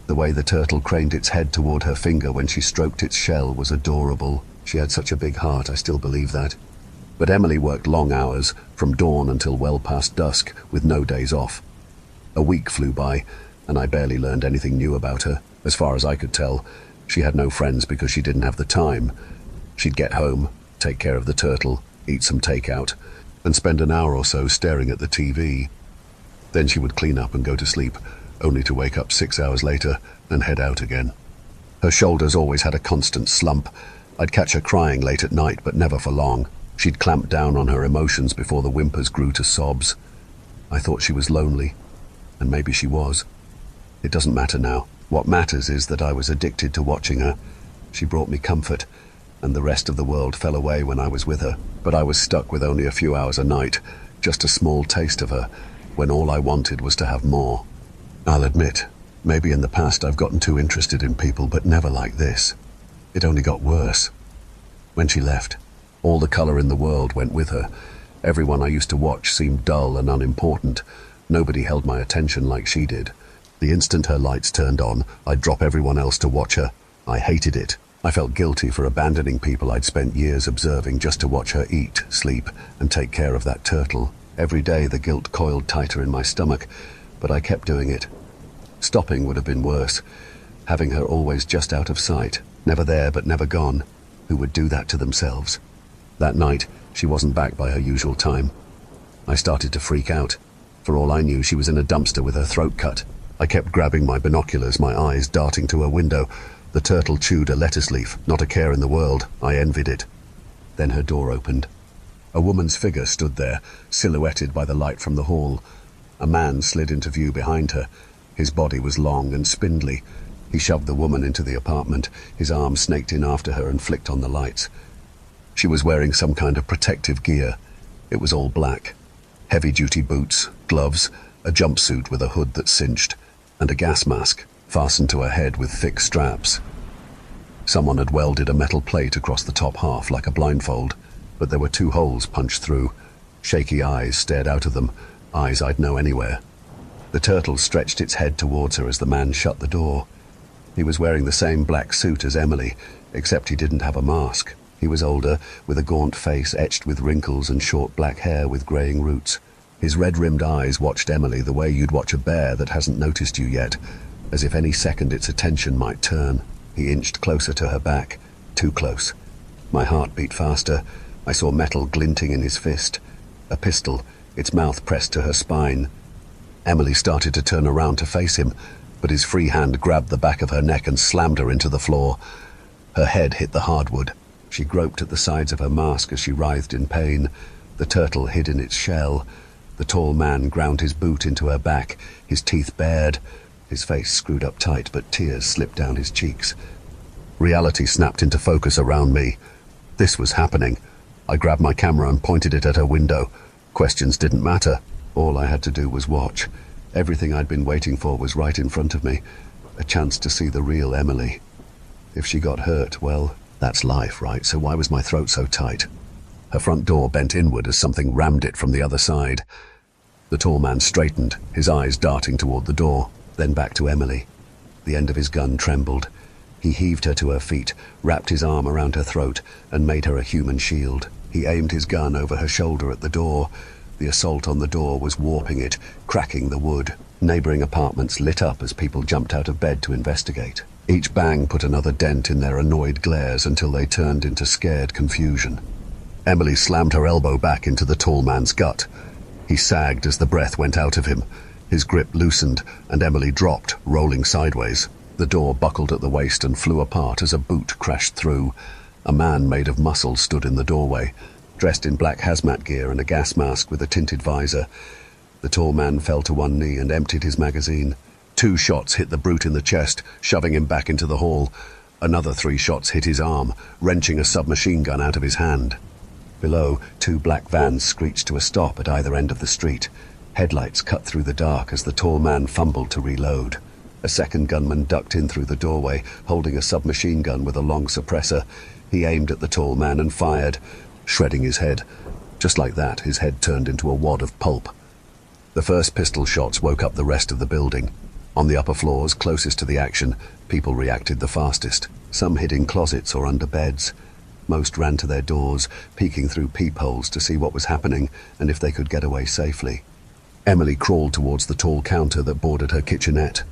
The way the turtle craned its head toward her finger when she stroked its shell was adorable. She had such a big heart, I still believe that. But Emily worked long hours, from dawn until well past dusk, with no days off. A week flew by, and I barely learned anything new about her. As far as I could tell, she had no friends because she didn't have the time. She'd get home, take care of the turtle, eat some takeout, and spend an hour or so staring at the TV. Then she would clean up and go to sleep, only to wake up 6 hours later and head out again. Her shoulders always had a constant slump. I'd catch her crying late at night, but never for long. She'd clamp down on her emotions before the whimpers grew to sobs. I thought she was lonely, and maybe she was. It doesn't matter now. What matters is that I was addicted to watching her. She brought me comfort, and the rest of the world fell away when I was with her. But I was stuck with only a few hours a night, just a small taste of her, when all I wanted was to have more. I'll admit, maybe in the past I've gotten too interested in people, but never like this. It only got worse. When she left, all the color in the world went with her. Everyone I used to watch seemed dull and unimportant. Nobody held my attention like she did. The instant her lights turned on, I'd drop everyone else to watch her. I hated it. I felt guilty for abandoning people I'd spent years observing just to watch her eat, sleep, and take care of that turtle. Every day the guilt coiled tighter in my stomach, but I kept doing it. Stopping would have been worse. Having her always just out of sight, never there but never gone. Who would do that to themselves? That night, she wasn't back by her usual time. I started to freak out. For all I knew, she was in a dumpster with her throat cut. I kept grabbing my binoculars, my eyes darting to her window. The turtle chewed a lettuce leaf, not a care in the world. I envied it. Then her door opened. A woman's figure stood there, silhouetted by the light from the hall. A man slid into view behind her. His body was long and spindly. He shoved the woman into the apartment. His arm snaked in after her and flicked on the lights. She was wearing some kind of protective gear. It was all black. Heavy-duty boots, gloves, a jumpsuit with a hood that cinched, and a gas mask fastened to her head with thick straps. Someone had welded a metal plate across the top half like a blindfold, but there were 2 holes punched through. Shaky eyes stared out of them, eyes I'd know anywhere. The turtle stretched its head towards her as the man shut the door. He was wearing the same black suit as Emily, except he didn't have a mask. He was older, with a gaunt face etched with wrinkles and short black hair with greying roots. His red-rimmed eyes watched Emily the way you'd watch a bear that hasn't noticed you yet, as if any second its attention might turn. He inched closer to her back, too close. My heart beat faster. I saw metal glinting in his fist. A pistol, its mouth pressed to her spine. Emily started to turn around to face him, but his free hand grabbed the back of her neck and slammed her into the floor. Her head hit the hardwood. She groped at the sides of her mask as she writhed in pain. The turtle hid in its shell. The tall man ground his boot into her back, his teeth bared, his face screwed up tight, but tears slipped down his cheeks. Reality snapped into focus around me. This was happening. I grabbed my camera and pointed it at her window. Questions didn't matter. All I had to do was watch. Everything I'd been waiting for was right in front of me. A chance to see the real Emily. If she got hurt, well, that's life, right? So why was my throat so tight? Her front door bent inward as something rammed it from the other side. The tall man straightened, his eyes darting toward the door, then back to Emily. The end of his gun trembled. He heaved her to her feet, wrapped his arm around her throat, and made her a human shield. He aimed his gun over her shoulder at the door. The assault on the door was warping it, cracking the wood. Neighboring apartments lit up as people jumped out of bed to investigate. Each bang put another dent in their annoyed glares until they turned into scared confusion. Emily slammed her elbow back into the tall man's gut. He sagged as the breath went out of him. His grip loosened, and Emily dropped, rolling sideways. The door buckled at the waist and flew apart as a boot crashed through. A man made of muscle stood in the doorway, dressed in black hazmat gear and a gas mask with a tinted visor. The tall man fell to one knee and emptied his magazine. 2 shots hit the brute in the chest, shoving him back into the hall. Another 3 shots hit his arm, wrenching a submachine gun out of his hand. Below, 2 black vans screeched to a stop at either end of the street. Headlights cut through the dark as the tall man fumbled to reload. A second gunman ducked in through the doorway, holding a submachine gun with a long suppressor. He aimed at the tall man and fired, shredding his head. Just like that, his head turned into a wad of pulp. The first pistol shots woke up the rest of the building. On the upper floors, closest to the action, people reacted the fastest. Some hid in closets or under beds. Most ran to their doors, peeking through peepholes to see what was happening and if they could get away safely. Emily crawled towards the tall counter that bordered her kitchenette.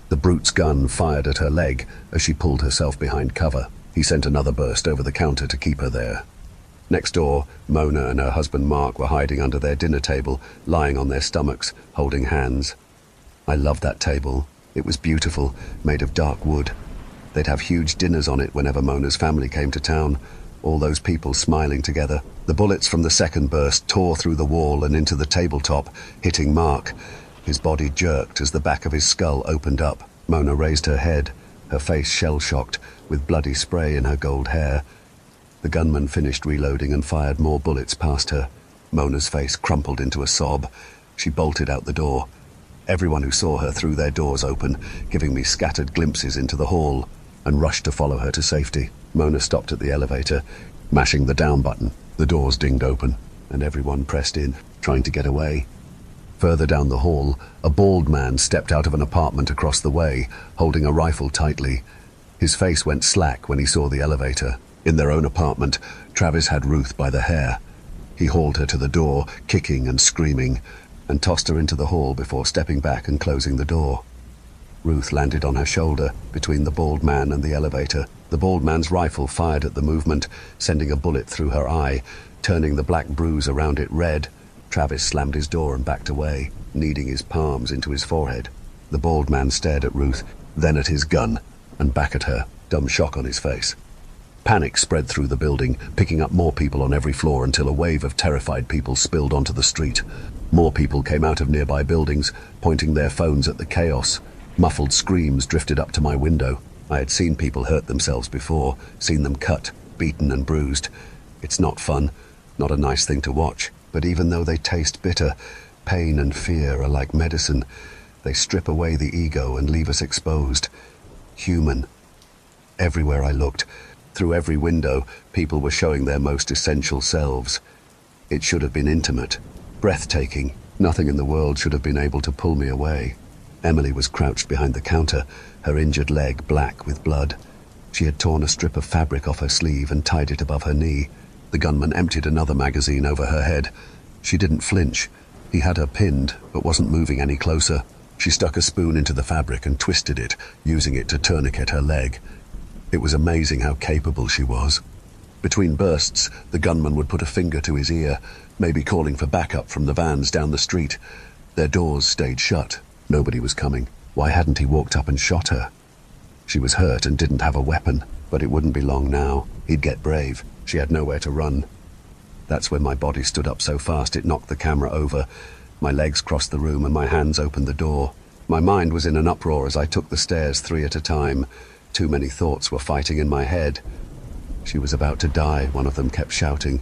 The brute's gun fired at her leg as she pulled herself behind cover. He sent another burst over the counter to keep her there. Next door, Mona and her husband Mark were hiding under their dinner table, lying on their stomachs, holding hands. I loved that table. It was beautiful, made of dark wood. They'd have huge dinners on it whenever Mona's family came to town. All those people smiling together. The bullets from the second burst tore through the wall and into the tabletop, hitting Mark. His body jerked as the back of his skull opened up. Mona raised her head, her face shell-shocked, with bloody spray in her gold hair. The gunman finished reloading and fired more bullets past her. Mona's face crumpled into a sob. She bolted out the door. Everyone who saw her threw their doors open, giving me scattered glimpses into the hall, and rushed to follow her to safety. Mona stopped at the elevator, mashing the down button. The doors dinged open, and everyone pressed in, trying to get away. Further down the hall, a bald man stepped out of an apartment across the way, holding a rifle tightly. His face went slack when he saw the elevator. In their own apartment, Travis had Ruth by the hair. He hauled her to the door, kicking and screaming, and tossed her into the hall before stepping back and closing the door. Ruth landed on her shoulder, between the bald man and the elevator. The bald man's rifle fired at the movement, sending a bullet through her eye, turning the black bruise around it red. Travis slammed his door and backed away, kneading his palms into his forehead. The bald man stared at Ruth, then at his gun, and back at her, dumb shock on his face. Panic spread through the building, picking up more people on every floor until a wave of terrified people spilled onto the street. More people came out of nearby buildings, pointing their phones at the chaos. Muffled screams drifted up to my window. I had seen people hurt themselves before, seen them cut, beaten and bruised. It's not fun, not a nice thing to watch, but even though they taste bitter, pain and fear are like medicine. They strip away the ego and leave us exposed. Human. Everywhere I looked, through every window, people were showing their most essential selves. It should have been intimate, breathtaking. Nothing in the world should have been able to pull me away. Emily was crouched behind the counter, her injured leg black with blood. She had torn a strip of fabric off her sleeve and tied it above her knee. The gunman emptied another magazine over her head. She didn't flinch. He had her pinned, but wasn't moving any closer. She stuck a spoon into the fabric and twisted it, using it to tourniquet her leg. It was amazing how capable she was. Between bursts, the gunman would put a finger to his ear, maybe calling for backup from the vans down the street. Their doors stayed shut. Nobody was coming. Why hadn't he walked up and shot her? She was hurt and didn't have a weapon, but it wouldn't be long now. He'd get brave. She had nowhere to run. That's when my body stood up so fast it knocked the camera over. My legs crossed the room and my hands opened the door. My mind was in an uproar as I took the stairs 3 at a time. Too many thoughts were fighting in my head. She was about to die, one of them kept shouting.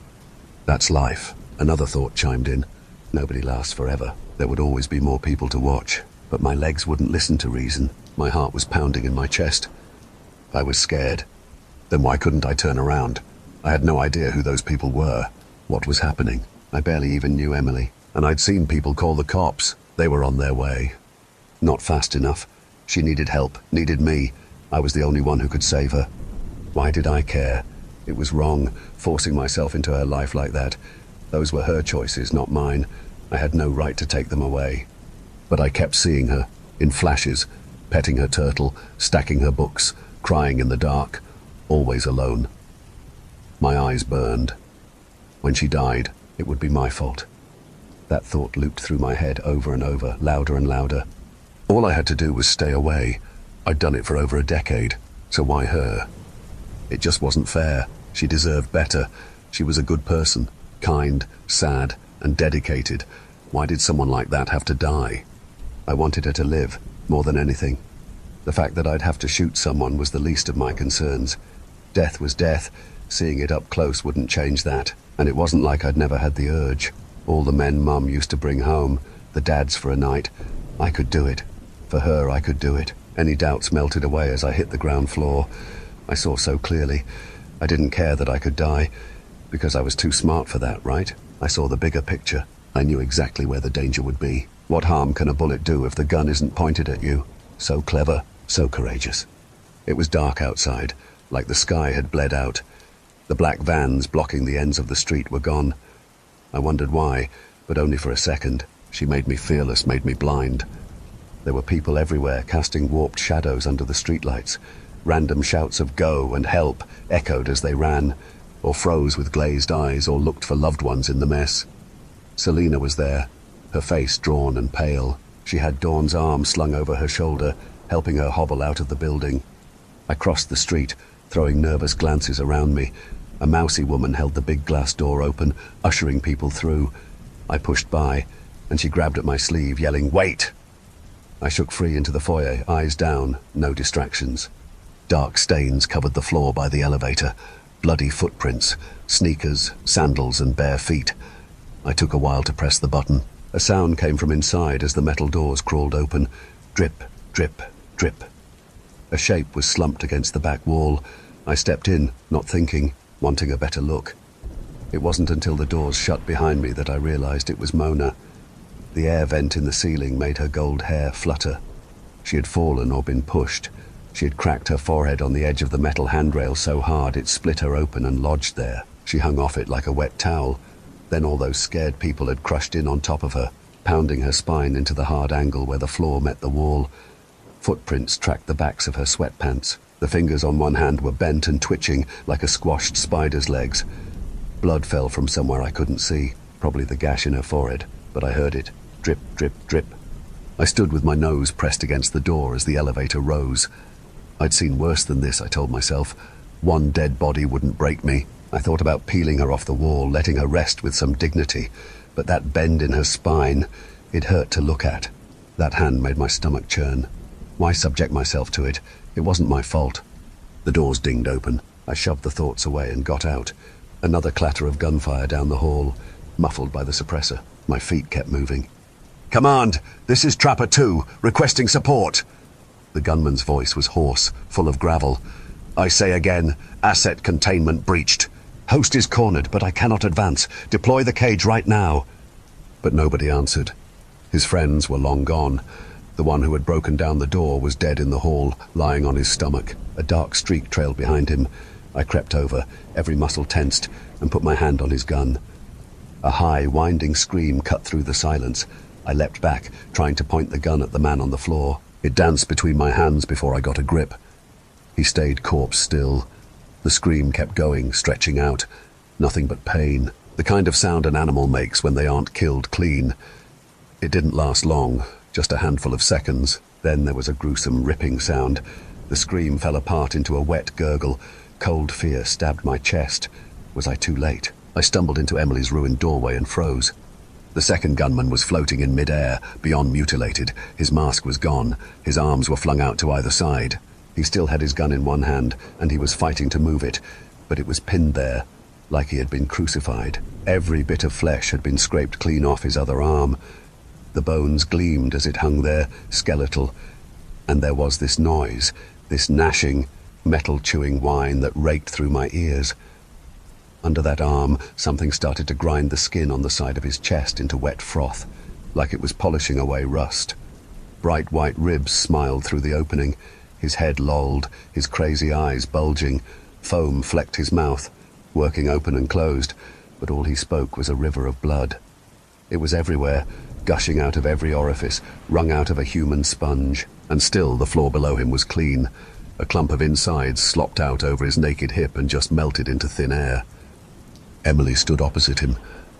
That's life. Another thought chimed in. Nobody lasts forever. There would always be more people to watch. But my legs wouldn't listen to reason. My heart was pounding in my chest. I was scared. Then why couldn't I turn around? I had no idea who those people were. What was happening? I barely even knew Emily. And I'd seen people call the cops. They were on their way. Not fast enough. She needed help, needed me. I was the only one who could save her. Why did I care? It was wrong, forcing myself into her life like that. Those were her choices, not mine. I had no right to take them away. But I kept seeing her, in flashes, petting her turtle, stacking her books, crying in the dark, always alone. My eyes burned. When she died, it would be my fault. That thought looped through my head over and over, louder and louder. All I had to do was stay away. I'd done it for over a decade, so why her? It just wasn't fair. She deserved better. She was a good person, kind, sad, and dedicated. Why did someone like that have to die? I wanted her to live, more than anything. The fact that I'd have to shoot someone was the least of my concerns. Death was death. Seeing it up close wouldn't change that. And it wasn't like I'd never had the urge. All the men Mum used to bring home, the dads for a night. I could do it. For her, I could do it. Any doubts melted away as I hit the ground floor. I saw so clearly. I didn't care that I could die, because I was too smart for that, right? I saw the bigger picture. I knew exactly where the danger would be. What harm can a bullet do if the gun isn't pointed at you? So clever, so courageous. It was dark outside, like the sky had bled out. The black vans blocking the ends of the street were gone. I wondered why, but only for a second. She made me fearless, made me blind. There were people everywhere, casting warped shadows under the streetlights. Random shouts of "go" and "help" echoed as they ran, or froze with glazed eyes, or looked for loved ones in the mess. Selina was there, her face drawn and pale. She had Dawn's arm slung over her shoulder, helping her hobble out of the building. I crossed the street, throwing nervous glances around me. A mousy woman held the big glass door open, ushering people through. I pushed by, and she grabbed at my sleeve, yelling, "Wait!" I shook free into the foyer, eyes down, no distractions. Dark stains covered the floor by the elevator. Bloody footprints, sneakers, sandals, and bare feet. I took a while to press the button. A sound came from inside as the metal doors crawled open. Drip, drip, drip. A shape was slumped against the back wall. I stepped in, not thinking, wanting a better look. It wasn't until the doors shut behind me that I realized it was Mona. The air vent in the ceiling made her gold hair flutter. She had fallen or been pushed. She had cracked her forehead on the edge of the metal handrail so hard it split her open and lodged there. She hung off it like a wet towel. Then all those scared people had crushed in on top of her, pounding her spine into the hard angle where the floor met the wall. Footprints tracked the backs of her sweatpants. The fingers on one hand were bent and twitching like a squashed spider's legs. Blood fell from somewhere I couldn't see, probably the gash in her forehead, but I heard it. Drip, drip, drip. I stood with my nose pressed against the door as the elevator rose. I'd seen worse than this, I told myself. One dead body wouldn't break me. I thought about peeling her off the wall, letting her rest with some dignity. But that bend in her spine, it hurt to look at. That hand made my stomach churn. Why subject myself to it? It wasn't my fault. The doors dinged open. I shoved the thoughts away and got out. Another clatter of gunfire down the hall, muffled by the suppressor. My feet kept moving. "Command, this is Trapper 2, requesting support." The gunman's voice was hoarse, full of gravel. "I say again, asset containment breached. Host is cornered, but I cannot advance. Deploy the cage right now." But nobody answered. His friends were long gone. The one who had broken down the door was dead in the hall, lying on his stomach. A dark streak trailed behind him. I crept over, every muscle tensed, and put my hand on his gun. A high, winding scream cut through the silence. I leapt back, trying to point the gun at the man on the floor. It danced between my hands before I got a grip. He stayed corpse still. The scream kept going, stretching out. Nothing but pain. The kind of sound an animal makes when they aren't killed clean. It didn't last long, just a handful of seconds. Then there was a gruesome ripping sound. The scream fell apart into a wet gurgle. Cold fear stabbed my chest. Was I too late? I stumbled into Emily's ruined doorway and froze. The second gunman was floating in mid-air, beyond mutilated. His mask was gone. His arms were flung out to either side. He still had his gun in one hand, and he was fighting to move it, but it was pinned there, like he had been crucified. Every bit of flesh had been scraped clean off his other arm. The bones gleamed as it hung there, skeletal, and there was this noise, this gnashing, metal-chewing whine that raked through my ears. Under that arm, something started to grind the skin on the side of his chest into wet froth, like it was polishing away rust. Bright white ribs smiled through the opening. His head lolled, his crazy eyes bulging. Foam flecked his mouth, working open and closed, but all he spoke was a river of blood. It was everywhere, gushing out of every orifice, wrung out of a human sponge. And still the floor below him was clean. A clump of insides slopped out over his naked hip and just melted into thin air. Emily stood opposite him,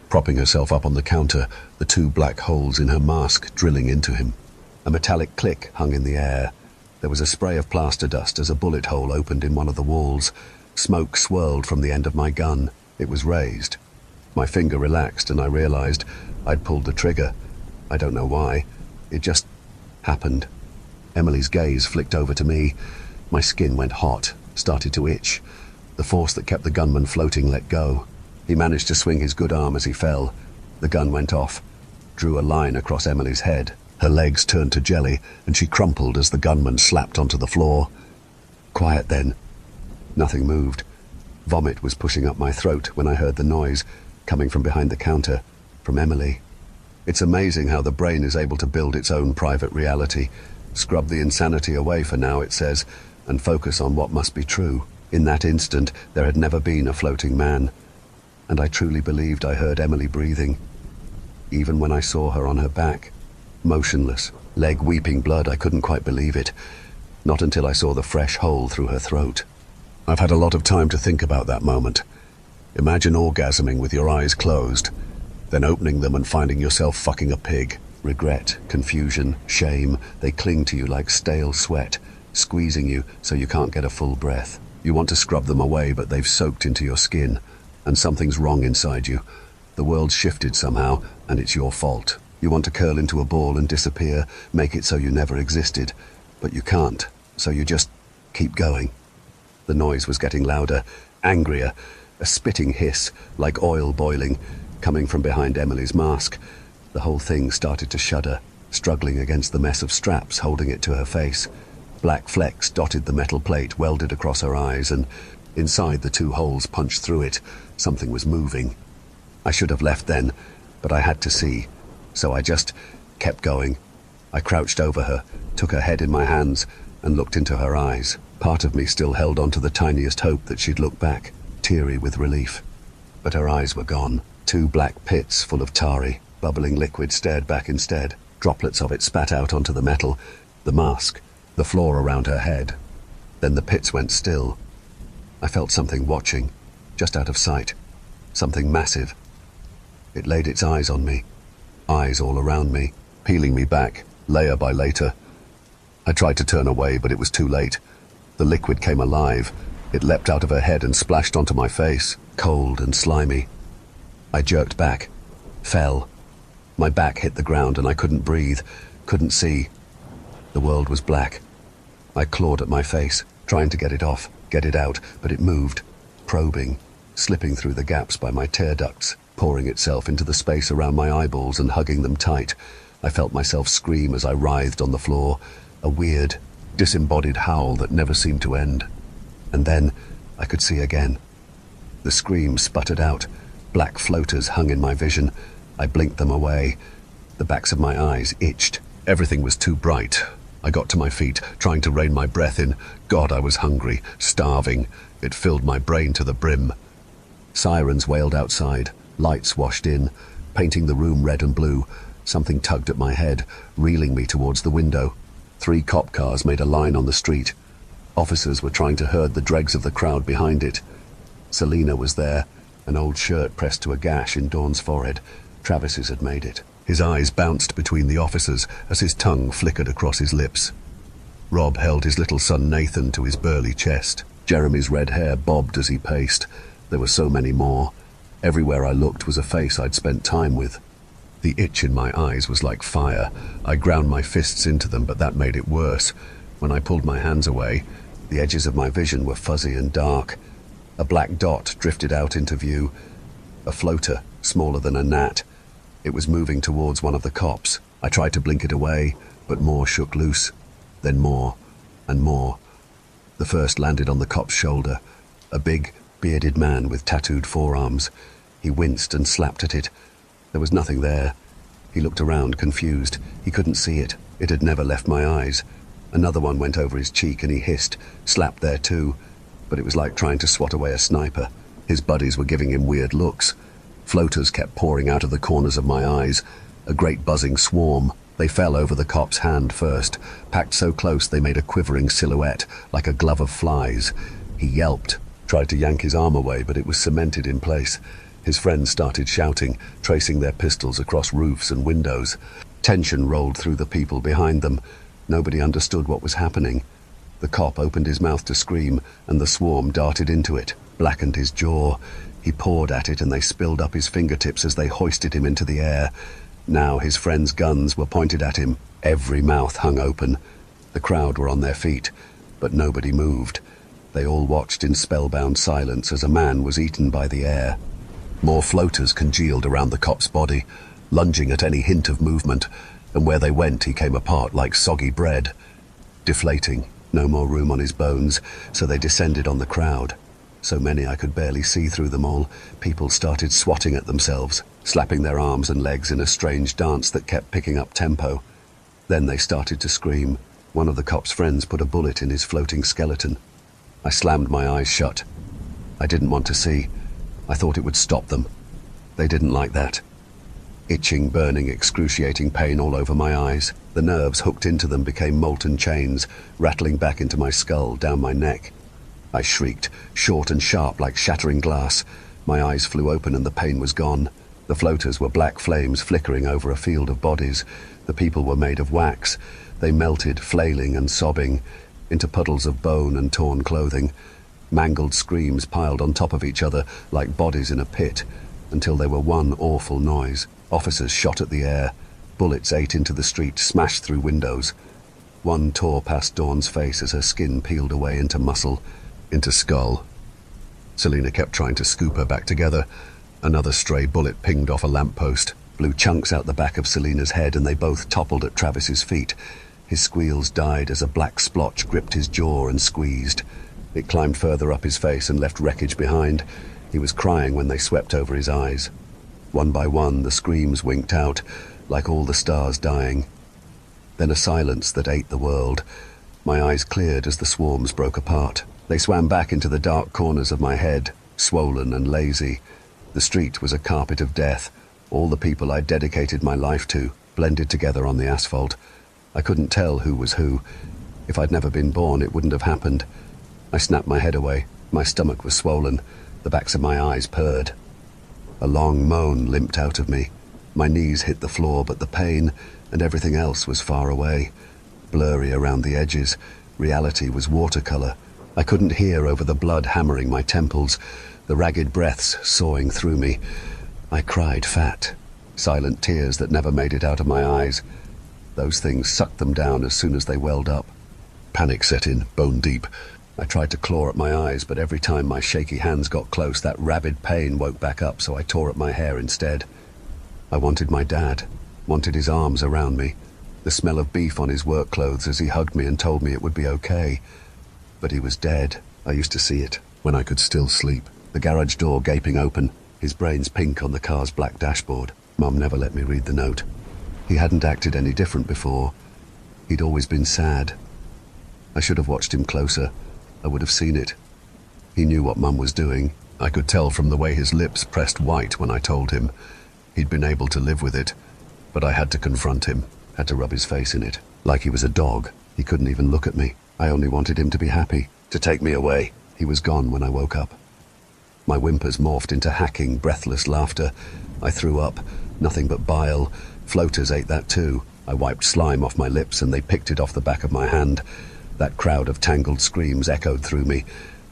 propping herself up on the counter, the two black holes in her mask drilling into him. A metallic click hung in the air. There was a spray of plaster dust as a bullet hole opened in one of the walls. Smoke swirled from the end of my gun. It was raised. My finger relaxed and I realized I'd pulled the trigger. I don't know why. It just happened. Emily's gaze flicked over to me. My skin went hot, started to itch. The force that kept the gunman floating let go. He managed to swing his good arm as he fell. The gun went off, drew a line across Emily's head. Her legs turned to jelly, and she crumpled as the gunman slapped onto the floor. Quiet then. Nothing moved. Vomit was pushing up my throat when I heard the noise, coming from behind the counter, from Emily. It's amazing how the brain is able to build its own private reality. Scrub the insanity away for now, it says, and focus on what must be true. In that instant, there had never been a floating man. And I truly believed I heard Emily breathing. Even when I saw her on her back, motionless, leg weeping blood, I couldn't quite believe it. Not until I saw the fresh hole through her throat. I've had a lot of time to think about that moment. Imagine orgasming with your eyes closed, then opening them and finding yourself fucking a pig. Regret, confusion, shame, they cling to you like stale sweat, squeezing you so you can't get a full breath. You want to scrub them away, but they've soaked into your skin. And something's wrong inside you. The world's shifted somehow, and it's your fault. You want to curl into a ball and disappear, make it so you never existed. But you can't, so you just keep going. The noise was getting louder, angrier, a spitting hiss, like oil boiling, coming from behind Emily's mask. The whole thing started to shudder, struggling against the mess of straps holding it to her face. Black flecks dotted the metal plate welded across her eyes, and inside the two holes punched through it, something was moving. I should have left then, but I had to see, so I just kept going. I crouched over her, took her head in my hands, and looked into her eyes. Part of me still held on to the tiniest hope that she'd look back, teary with relief. But her eyes were gone. Two black pits full of tarry, bubbling liquid stared back instead. Droplets of it spat out onto the metal, the mask, the floor around her head. Then the pits went still. I felt something watching, just out of sight. Something massive. It laid its eyes on me, eyes all around me, peeling me back, layer by layer. I tried to turn away, but it was too late. The liquid came alive. It leapt out of her head and splashed onto my face, cold and slimy. I jerked back, fell. My back hit the ground and I couldn't breathe, couldn't see. The world was black. I clawed at my face, trying to get it off, get it out, but it moved, probing, slipping through the gaps by my tear ducts, pouring itself into the space around my eyeballs and hugging them tight. I felt myself scream as I writhed on the floor, a weird, disembodied howl that never seemed to end. And then I could see again. The scream sputtered out. Black floaters hung in my vision. I blinked them away. The backs of my eyes itched. Everything was too bright. I got to my feet, trying to rein my breath in. God, I was hungry, starving. It filled my brain to the brim. Sirens wailed outside. Lights washed in, painting the room red and blue. Something tugged at my head, reeling me towards the window. 3 cop cars made a line on the street. Officers were trying to herd the dregs of the crowd behind it. Selena was there, an old shirt pressed to a gash in Dawn's forehead. Travis's had made it. His eyes bounced between the officers as his tongue flickered across his lips. Rob held his little son Nathan to his burly chest. Jeremy's red hair bobbed as he paced. There were so many more. Everywhere I looked was a face I'd spent time with. The itch in my eyes was like fire. I ground my fists into them, but that made it worse. When I pulled my hands away, the edges of my vision were fuzzy and dark. A black dot drifted out into view. A floater, smaller than a gnat. It was moving towards one of the cops. I tried to blink it away, but more shook loose. Then more, and more. The first landed on the cop's shoulder. A big, bearded man with tattooed forearms. He winced and slapped at it. There was nothing there. He looked around, confused. He couldn't see it. It had never left my eyes. Another one went over his cheek and he hissed, slapped there too. But it was like trying to swat away a sniper. His buddies were giving him weird looks. Floaters kept pouring out of the corners of my eyes. A great buzzing swarm. They fell over the cop's hand first, packed so close they made a quivering silhouette, like a glove of flies. He yelped, tried to yank his arm away, but it was cemented in place. His friends started shouting, tracing their pistols across roofs and windows. Tension rolled through the people behind them. Nobody understood what was happening. The cop opened his mouth to scream, and the swarm darted into it, blackened his jaw. He pawed at it, and they spilled up his fingertips as they hoisted him into the air. Now his friends' guns were pointed at him. Every mouth hung open. The crowd were on their feet, but nobody moved. They all watched in spellbound silence as a man was eaten by the air. More floaters congealed around the cop's body, lunging at any hint of movement, and where they went he came apart like soggy bread. Deflating, no more room on his bones, so they descended on the crowd. So many I could barely see through them all. People started swatting at themselves, slapping their arms and legs in a strange dance that kept picking up tempo. Then they started to scream. One of the cop's friends put a bullet in his floating skeleton. I slammed my eyes shut. I didn't want to see. I thought it would stop them. They didn't like that. Itching, burning, excruciating pain all over my eyes. The nerves hooked into them became molten chains, rattling back into my skull, down my neck. I shrieked, short and sharp like shattering glass. My eyes flew open and the pain was gone. The floaters were black flames flickering over a field of bodies. The people were made of wax. They melted, flailing and sobbing, into puddles of bone and torn clothing. Mangled screams piled on top of each other like bodies in a pit, until they were one awful noise. Officers shot at the air. Bullets ate into the street, smashed through windows. One tore past Dawn's face as her skin peeled away into muscle, into skull. Selena kept trying to scoop her back together. Another stray bullet pinged off a lamppost, blew chunks out the back of Selena's head, and they both toppled at Travis's feet. His squeals died as a black splotch gripped his jaw and squeezed. It climbed further up his face and left wreckage behind. He was crying when they swept over his eyes. One by one, the screams winked out, like all the stars dying. Then a silence that ate the world. My eyes cleared as the swarms broke apart. They swam back into the dark corners of my head, swollen and lazy. The street was a carpet of death. All the people I'd dedicated my life to, blended together on the asphalt. I couldn't tell who was who. If I'd never been born, it wouldn't have happened. I snapped my head away. My stomach was swollen. The backs of my eyes purred. A long moan limped out of me. My knees hit the floor, but the pain and everything else was far away. Blurry around the edges. Reality was watercolor. I couldn't hear over the blood hammering my temples, the ragged breaths sawing through me. I cried fat. Silent tears that never made it out of my eyes. Those things sucked them down as soon as they welled up. Panic set in, bone deep. I tried to claw at my eyes, but every time my shaky hands got close, that rabid pain woke back up, so I tore at my hair instead. I wanted my dad, wanted his arms around me, the smell of beef on his work clothes as he hugged me and told me it would be okay. But he was dead. I used to see it, when I could still sleep. The garage door gaping open, his brains pink on the car's black dashboard. Mum never let me read the note. He hadn't acted any different before. He'd always been sad. I should have watched him closer. I would have seen it. He knew what Mum was doing. I could tell from the way his lips pressed white when I told him. He'd been able to live with it, but I had to confront him, had to rub his face in it, like he was a dog. He couldn't even look at me. I only wanted him to be happy, to take me away. He was gone when I woke up. My whimpers morphed into hacking, breathless laughter. I threw up, nothing but bile. Floaters ate that too. I wiped slime off my lips and they picked it off the back of my hand. That crowd of tangled screams echoed through me.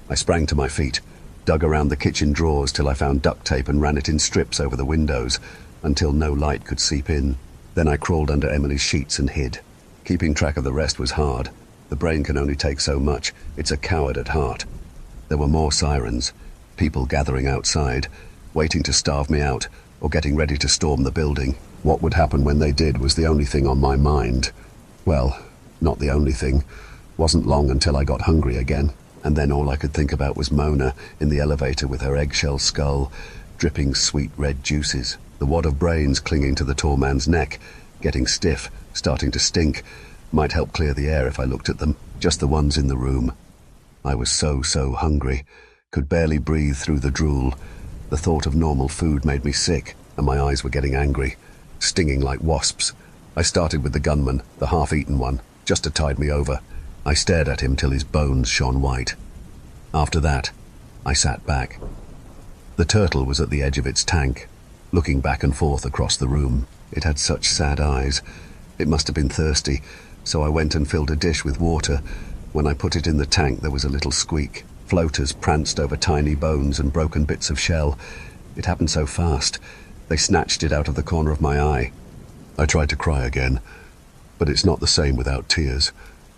I sprang to my feet, dug around the kitchen drawers till I found duct tape and ran it in strips over the windows. until no light could seep in. Then I crawled under Emily's sheets and hid. Keeping track of the rest was hard. The brain can only take so much. It's a coward at heart. There were more sirens, people gathering outside, waiting to starve me out or getting ready to storm the building. What would happen when they did was the only thing on my mind. Well, not the only thing. Wasn't long until I got hungry again, and then all I could think about was Mona in the elevator with her eggshell skull, dripping sweet red juices, the wad of brains clinging to the tall man's neck, getting stiff, starting to stink. Might help clear the air if I looked at them, just the ones in the room. I was so hungry, could barely breathe through the drool. The thought of normal food made me sick, and my eyes were getting angry, stinging like wasps. I started with the gunman, the half-eaten one, just to tide me over. I stared at him till his bones shone white. After that, I sat back. The turtle was at the edge of its tank, looking back and forth across the room. It had such sad eyes. It must have been thirsty, so I went and filled a dish with water. When I put it in the tank, there was a little squeak. Floaters pranced over tiny bones and broken bits of shell. It happened so fast. They snatched it out of the corner of my eye. I tried to cry again, but it's not the same without tears.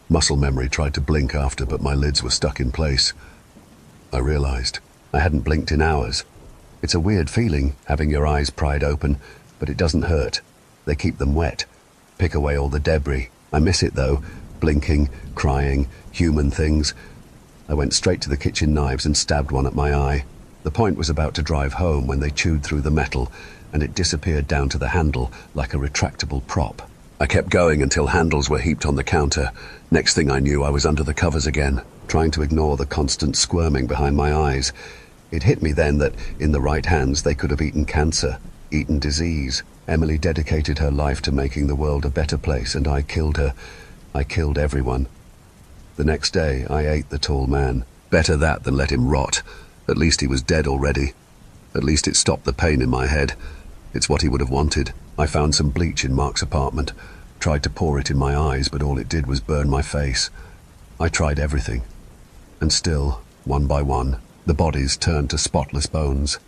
Muscle memory tried to blink after, but my lids were stuck in place. I realized I hadn't blinked in hours. It's a weird feeling, having your eyes pried open, but it doesn't hurt. They keep them wet, pick away all the debris. I miss it though, blinking, crying, human things. I went straight to the kitchen knives and stabbed one at my eye. The point was about to drive home when they chewed through the metal, and it disappeared down to the handle like a retractable prop. I kept going until handles were heaped on the counter. Next thing I knew, I was under the covers again, trying to ignore the constant squirming behind my eyes. It hit me then that in the right hands they could have eaten cancer, eaten disease. Emily dedicated her life to making the world a better place, and I killed her. I killed everyone. The next day, I ate the tall man. Better that than let him rot. At least he was dead already. At least it stopped the pain in my head. It's what he would have wanted. I found some bleach in Mark's apartment, tried to pour it in my eyes, but all it did was burn my face. I tried everything. And still, one by one, the bodies turned to spotless bones,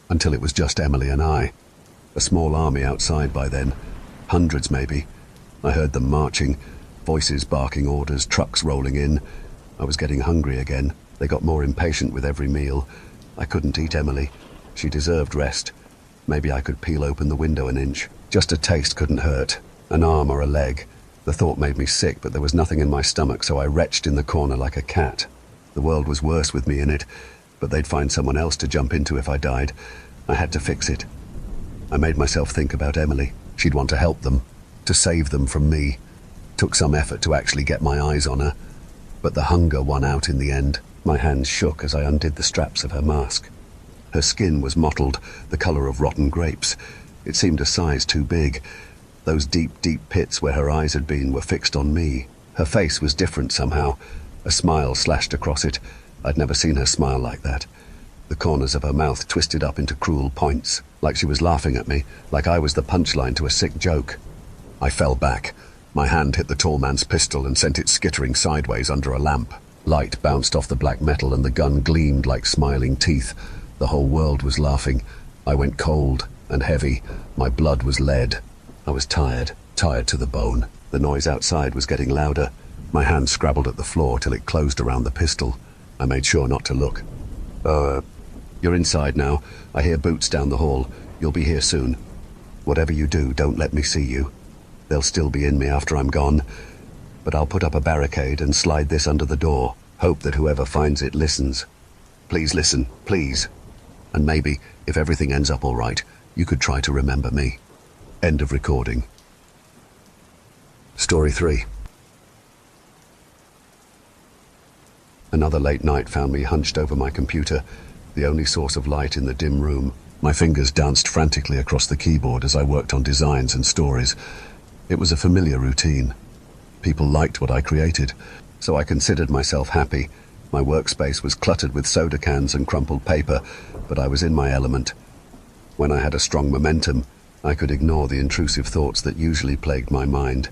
until it was just Emily and I. A small army outside by then, hundreds maybe. I heard them marching, voices barking orders, trucks rolling in. I was getting hungry again. They got more impatient with every meal. I couldn't eat Emily. She deserved rest. Maybe I could peel open the window an inch. Just a taste couldn't hurt. An arm or a leg. The thought made me sick, but there was nothing in my stomach, so I retched in the corner like a cat. The world was worse with me in it, but they'd find someone else to jump into if I died. I had to fix it. I made myself think about Emily. She'd want to help them, to save them from me. Took some effort to actually get my eyes on her, but the hunger won out in the end. My hands shook as I undid the straps of her mask. Her skin was mottled, the colour of rotten grapes. It seemed a size too big. Those deep pits where her eyes had been were fixed on me. Her face was different somehow. A smile slashed across it. I'd never seen her smile like that. The corners of her mouth twisted up into cruel points, like she was laughing at me, like I was the punchline to a sick joke. I fell back. My hand hit the tall man's pistol and sent it skittering sideways under a lamp. Light bounced off the black metal and the gun gleamed like smiling teeth. The whole world was laughing. I went cold and heavy. My blood was lead. I was tired to the bone. The noise outside was getting louder. My hand scrabbled at the floor till it closed around the pistol. I made sure not to look. You're inside now. I hear boots down the hall. You'll be here soon. Whatever you do, don't let me see you. They'll still be in me after I'm gone. But I'll put up a barricade and slide this under the door. Hope that whoever finds it listens. Please listen, please. And maybe, if everything ends up all right, you could try to remember me. End of recording. Story 3. Another late night found me hunched over my computer, the only source of light in the dim room. My fingers danced frantically across the keyboard as I worked on designs and stories. It was a familiar routine. People liked what I created, so I considered myself happy. My workspace was cluttered with soda cans and crumpled paper, but I was in my element. When I had a strong momentum, I could ignore the intrusive thoughts that usually plagued my mind.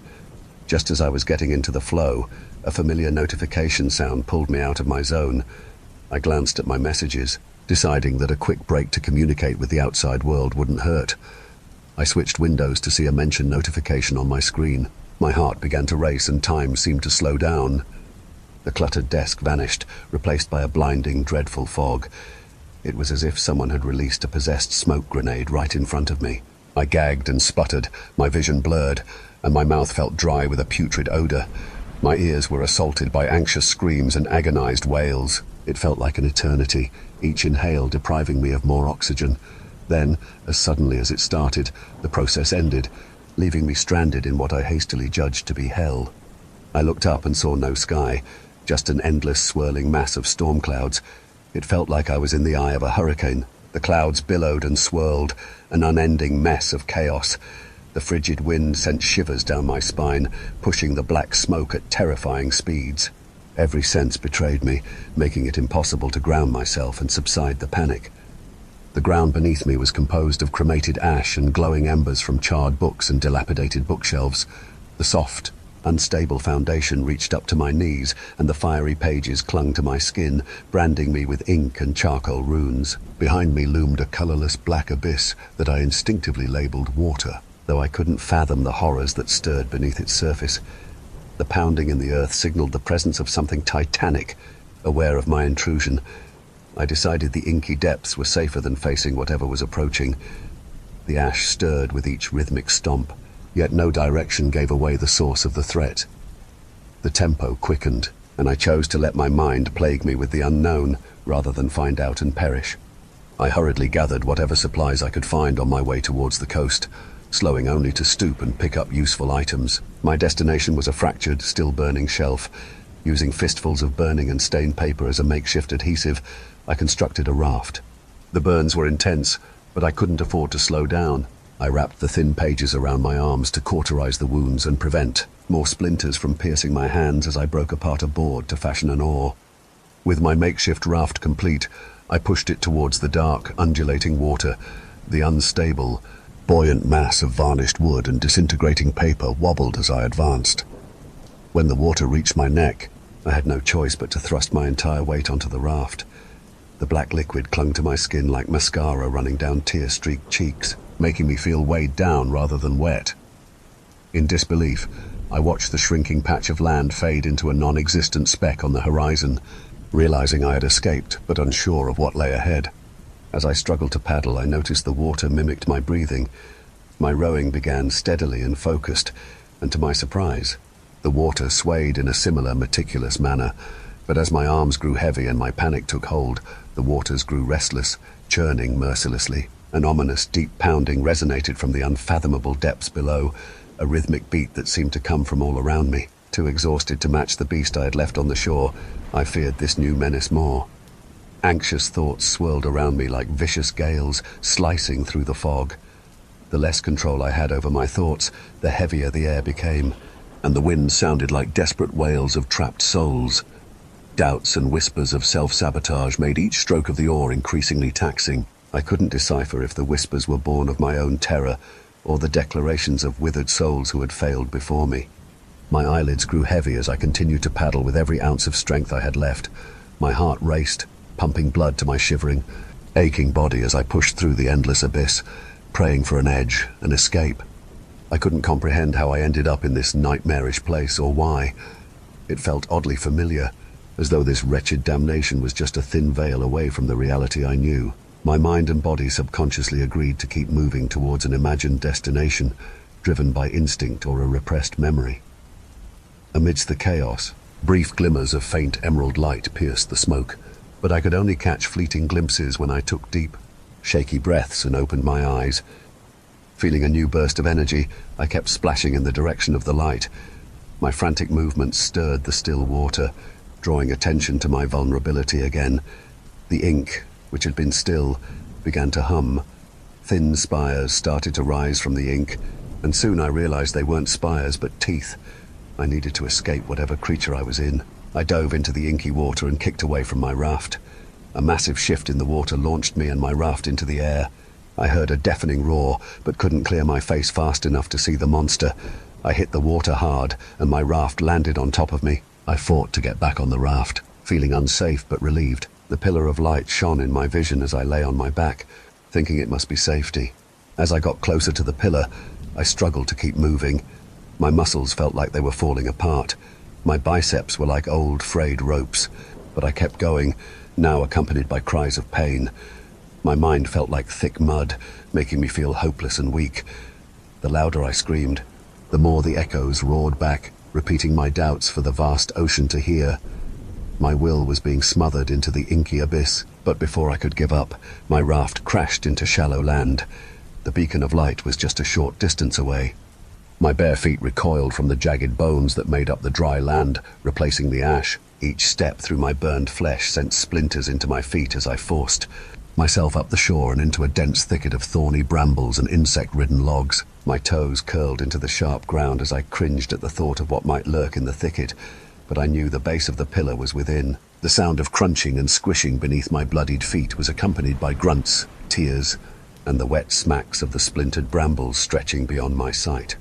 Just as I was getting into the flow, a familiar notification sound pulled me out of my zone. I glanced at my messages, deciding that a quick break to communicate with the outside world wouldn't hurt. I switched windows to see a mention notification on my screen. My heart began to race and time seemed to slow down. The cluttered desk vanished, replaced by a blinding, dreadful fog. It was as if someone had released a possessed smoke grenade right in front of me. I gagged and sputtered, my vision blurred, and my mouth felt dry with a putrid odor. My ears were assaulted by anxious screams and agonized wails. It felt like an eternity, each inhale depriving me of more oxygen. Then, as suddenly as it started, the process ended, leaving me stranded in what I hastily judged to be hell. I looked up and saw no sky, just an endless swirling mass of storm clouds. It felt like I was in the eye of a hurricane. The clouds billowed and swirled, an unending mess of chaos. The frigid wind sent shivers down my spine, pushing the black smoke at terrifying speeds. Every sense betrayed me, making it impossible to ground myself and subside the panic. The ground beneath me was composed of cremated ash and glowing embers from charred books and dilapidated bookshelves. The soft, unstable foundation reached up to my knees, and the fiery pages clung to my skin, branding me with ink and charcoal runes. Behind me loomed a colorless black abyss that I instinctively labeled water, though I couldn't fathom the horrors that stirred beneath its surface. The pounding in the earth signaled the presence of something titanic. Aware of my intrusion, I decided the inky depths were safer than facing whatever was approaching. The ash stirred with each rhythmic stomp, yet no direction gave away the source of the threat. The tempo quickened, and I chose to let my mind plague me with the unknown rather than find out and perish. I hurriedly gathered whatever supplies I could find on my way towards the coast, slowing only to stoop and pick up useful items. My destination was a fractured, still-burning shelf. Using fistfuls of burning and stained paper as a makeshift adhesive, I constructed a raft. The burns were intense, but I couldn't afford to slow down. I wrapped the thin pages around my arms to cauterize the wounds and prevent more splinters from piercing my hands as I broke apart a board to fashion an oar. With my makeshift raft complete, I pushed it towards the dark, undulating water. The unstable, buoyant mass of varnished wood and disintegrating paper wobbled as I advanced. When the water reached my neck, I had no choice but to thrust my entire weight onto the raft. The black liquid clung to my skin like mascara running down tear-streaked cheeks, making me feel weighed down rather than wet. In disbelief, I watched the shrinking patch of land fade into a non-existent speck on the horizon, realizing I had escaped, but unsure of what lay ahead. As I struggled to paddle, I noticed the water mimicked my breathing. My rowing began steadily and focused, and to my surprise, the water swayed in a similar meticulous manner. But as my arms grew heavy and my panic took hold, the waters grew restless, churning mercilessly. An ominous, deep pounding resonated from the unfathomable depths below, a rhythmic beat that seemed to come from all around me. Too exhausted to match the beast I had left on the shore, I feared this new menace more. Anxious thoughts swirled around me like vicious gales, slicing through the fog. The less control I had over my thoughts, the heavier the air became, and the wind sounded like desperate wails of trapped souls. Doubts and whispers of self-sabotage made each stroke of the oar increasingly taxing. I couldn't decipher if the whispers were born of my own terror or the declarations of withered souls who had failed before me. My eyelids grew heavy as I continued to paddle with every ounce of strength I had left. My heart raced, pumping blood to my shivering, aching body as I pushed through the endless abyss, praying for an edge, an escape. I couldn't comprehend how I ended up in this nightmarish place or why. It felt oddly familiar, as though this wretched damnation was just a thin veil away from the reality I knew. My mind and body subconsciously agreed to keep moving towards an imagined destination, driven by instinct or a repressed memory. Amidst the chaos, brief glimmers of faint emerald light pierced the smoke, but I could only catch fleeting glimpses when I took deep, shaky breaths and opened my eyes. Feeling a new burst of energy, I kept splashing in the direction of the light. My frantic movements stirred the still water, drawing attention to my vulnerability again. The ink, which had been still, began to hum. Thin spires started to rise from the ink, and soon I realized they weren't spires but teeth. I needed to escape whatever creature I was in. I dove into the inky water and kicked away from my raft. A massive shift in the water launched me and my raft into the air. I heard a deafening roar, but couldn't clear my face fast enough to see the monster. I hit the water hard, and my raft landed on top of me. I fought to get back on the raft, feeling unsafe but relieved. The pillar of light shone in my vision as I lay on my back, thinking it must be safety. As I got closer to the pillar, I struggled to keep moving. My muscles felt like they were falling apart. My biceps were like old, frayed ropes, but I kept going, now accompanied by cries of pain. My mind felt like thick mud, making me feel hopeless and weak. The louder I screamed, the more the echoes roared back, repeating my doubts for the vast ocean to hear. My will was being smothered into the inky abyss, but before I could give up, my raft crashed into shallow land. The beacon of light was just a short distance away. My bare feet recoiled from the jagged bones that made up the dry land, replacing the ash. Each step through my burned flesh sent splinters into my feet as I forced myself up the shore and into a dense thicket of thorny brambles and insect-ridden logs. My toes curled into the sharp ground as I cringed at the thought of what might lurk in the thicket, but I knew the base of the pillar was within. The sound of crunching and squishing beneath my bloodied feet was accompanied by grunts, tears, and the wet smacks of the splintered brambles stretching beyond my sight.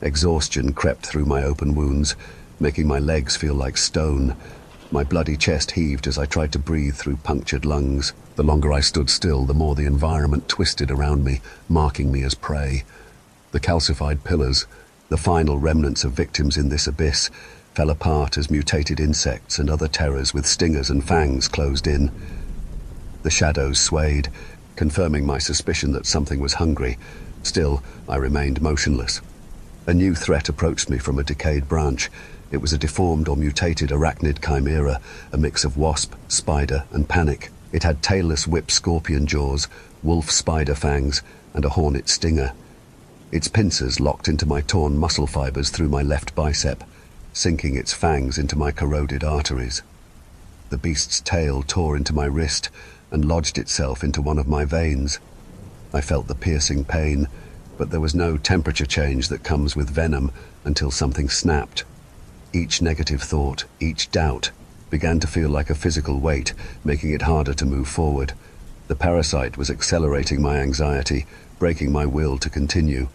Exhaustion crept through my open wounds, making my legs feel like stone. My bloody chest heaved as I tried to breathe through punctured lungs. The longer I stood still, the more the environment twisted around me, marking me as prey. The calcified pillars, the final remnants of victims in this abyss, fell apart as mutated insects and other terrors with stingers and fangs closed in. The shadows swayed, confirming my suspicion that something was hungry. Still, I remained motionless. A new threat approached me from a decayed branch. It was a deformed or mutated arachnid chimera, a mix of wasp, spider, and panic. It had tailless whip scorpion jaws, wolf spider fangs, and a hornet stinger. Its pincers locked into my torn muscle fibers through my left bicep, sinking its fangs into my corroded arteries. The beast's tail tore into my wrist and lodged itself into one of my veins. I felt the piercing pain, but there was no temperature change that comes with venom until something snapped. Each negative thought, each doubt, began to feel like a physical weight, making it harder to move forward. The parasite was accelerating my anxiety, breaking my will to continue.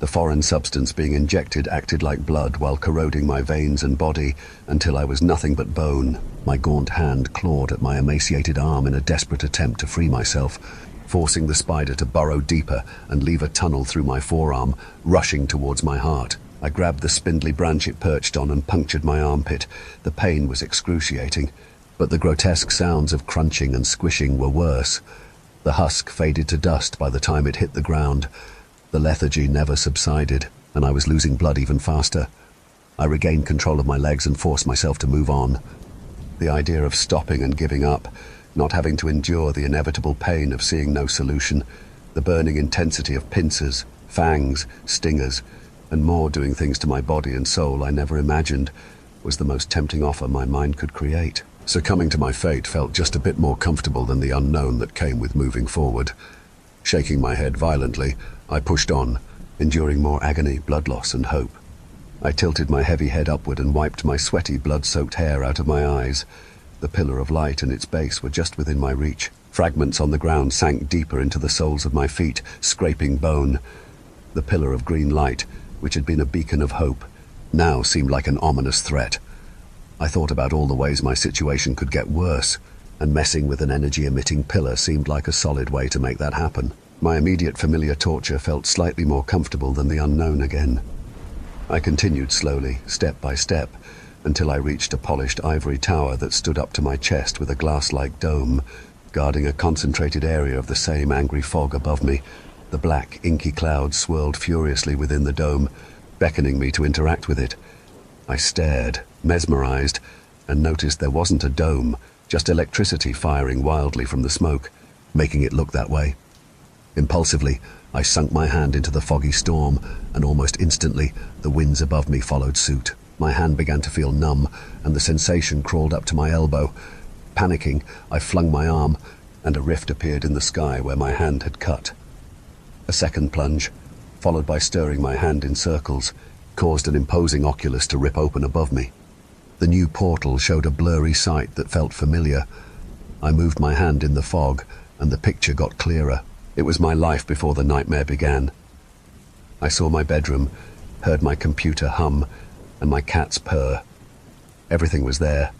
The foreign substance being injected acted like blood while corroding my veins and body until I was nothing but bone. My gaunt hand clawed at my emaciated arm in a desperate attempt to free myself, forcing the spider to burrow deeper and leave a tunnel through my forearm, rushing towards my heart. I grabbed the spindly branch it perched on and punctured my armpit. The pain was excruciating, but the grotesque sounds of crunching and squishing were worse. The husk faded to dust by the time it hit the ground. The lethargy never subsided, and I was losing blood even faster. I regained control of my legs and forced myself to move on. The idea of stopping and giving up, not having to endure the inevitable pain of seeing no solution, the burning intensity of pincers, fangs, stingers, and more doing things to my body and soul I never imagined, was the most tempting offer my mind could create. Succumbing to my fate felt just a bit more comfortable than the unknown that came with moving forward. Shaking my head violently, I pushed on, enduring more agony, blood loss, and hope. I tilted my heavy head upward and wiped my sweaty, blood-soaked hair out of my eyes. The pillar of light and its base were just within my reach. Fragments on the ground sank deeper into the soles of my feet, scraping bone. The pillar of green light, which had been a beacon of hope, now seemed like an ominous threat. I thought about all the ways my situation could get worse, and messing with an energy-emitting pillar seemed like a solid way to make that happen. My immediate familiar torture felt slightly more comfortable than the unknown again. I continued slowly, step by step, until I reached a polished ivory tower that stood up to my chest with a glass-like dome, guarding a concentrated area of the same angry fog above me. The black, inky clouds swirled furiously within the dome, beckoning me to interact with it. I stared, mesmerized, and noticed there wasn't a dome, just electricity firing wildly from the smoke, making it look that way. Impulsively, I sunk my hand into the foggy storm, and almost instantly, the winds above me followed suit. My hand began to feel numb, and the sensation crawled up to my elbow. Panicking, I flung my arm, and a rift appeared in the sky where my hand had cut. A second plunge, followed by stirring my hand in circles, caused an imposing oculus to rip open above me. The new portal showed a blurry sight that felt familiar. I moved my hand in the fog, and the picture got clearer. It was my life before the nightmare began. I saw my bedroom, heard my computer hum, and my cat's purr. Everything was there.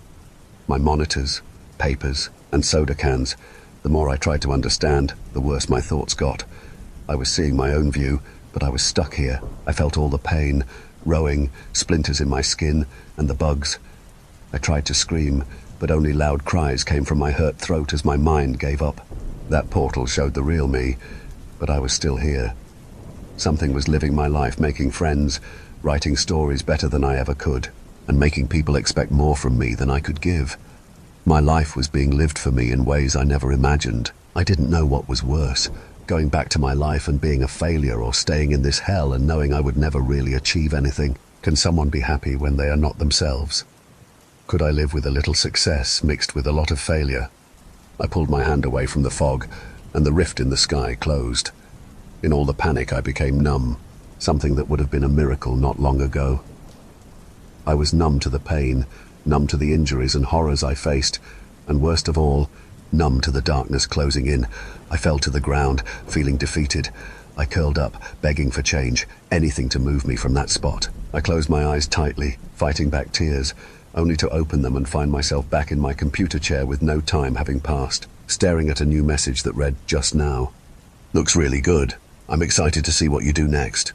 My monitors, papers, and soda cans. The more I tried to understand, the worse my thoughts got. I was seeing my own view, but I was stuck here. I felt all the pain, rowing, splinters in my skin, and the bugs. I tried to scream, but only loud cries came from my hurt throat as my mind gave up. That portal showed the real me, but I was still here. Something was living my life, making friends, writing stories better than I ever could, and making people expect more from me than I could give. My life was being lived for me in ways I never imagined. I didn't know what was worse, going back to my life and being a failure, or staying in this hell and knowing I would never really achieve anything. Can someone be happy when they are not themselves? Could I live with a little success mixed with a lot of failure? I pulled my hand away from the fog, and the rift in the sky closed. In all the panic, I became numb, something that would have been a miracle not long ago. I was numb to the pain, numb to the injuries and horrors I faced, and worst of all, numb to the darkness closing in. I fell to the ground, feeling defeated. I curled up, begging for change, anything to move me from that spot. I closed my eyes tightly, fighting back tears, only to open them and find myself back in my computer chair with no time having passed, staring at a new message that read, "Just now. Looks really good. I'm excited to see what you do next."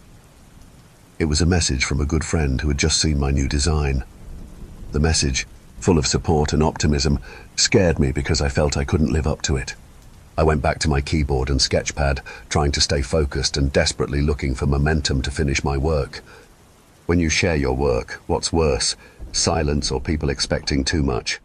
It was a message from a good friend who had just seen my new design. The message, full of support and optimism, scared me because I felt I couldn't live up to it. I went back to my keyboard and sketchpad, trying to stay focused and desperately looking for momentum to finish my work. When you share your work, what's worse, silence or people expecting too much?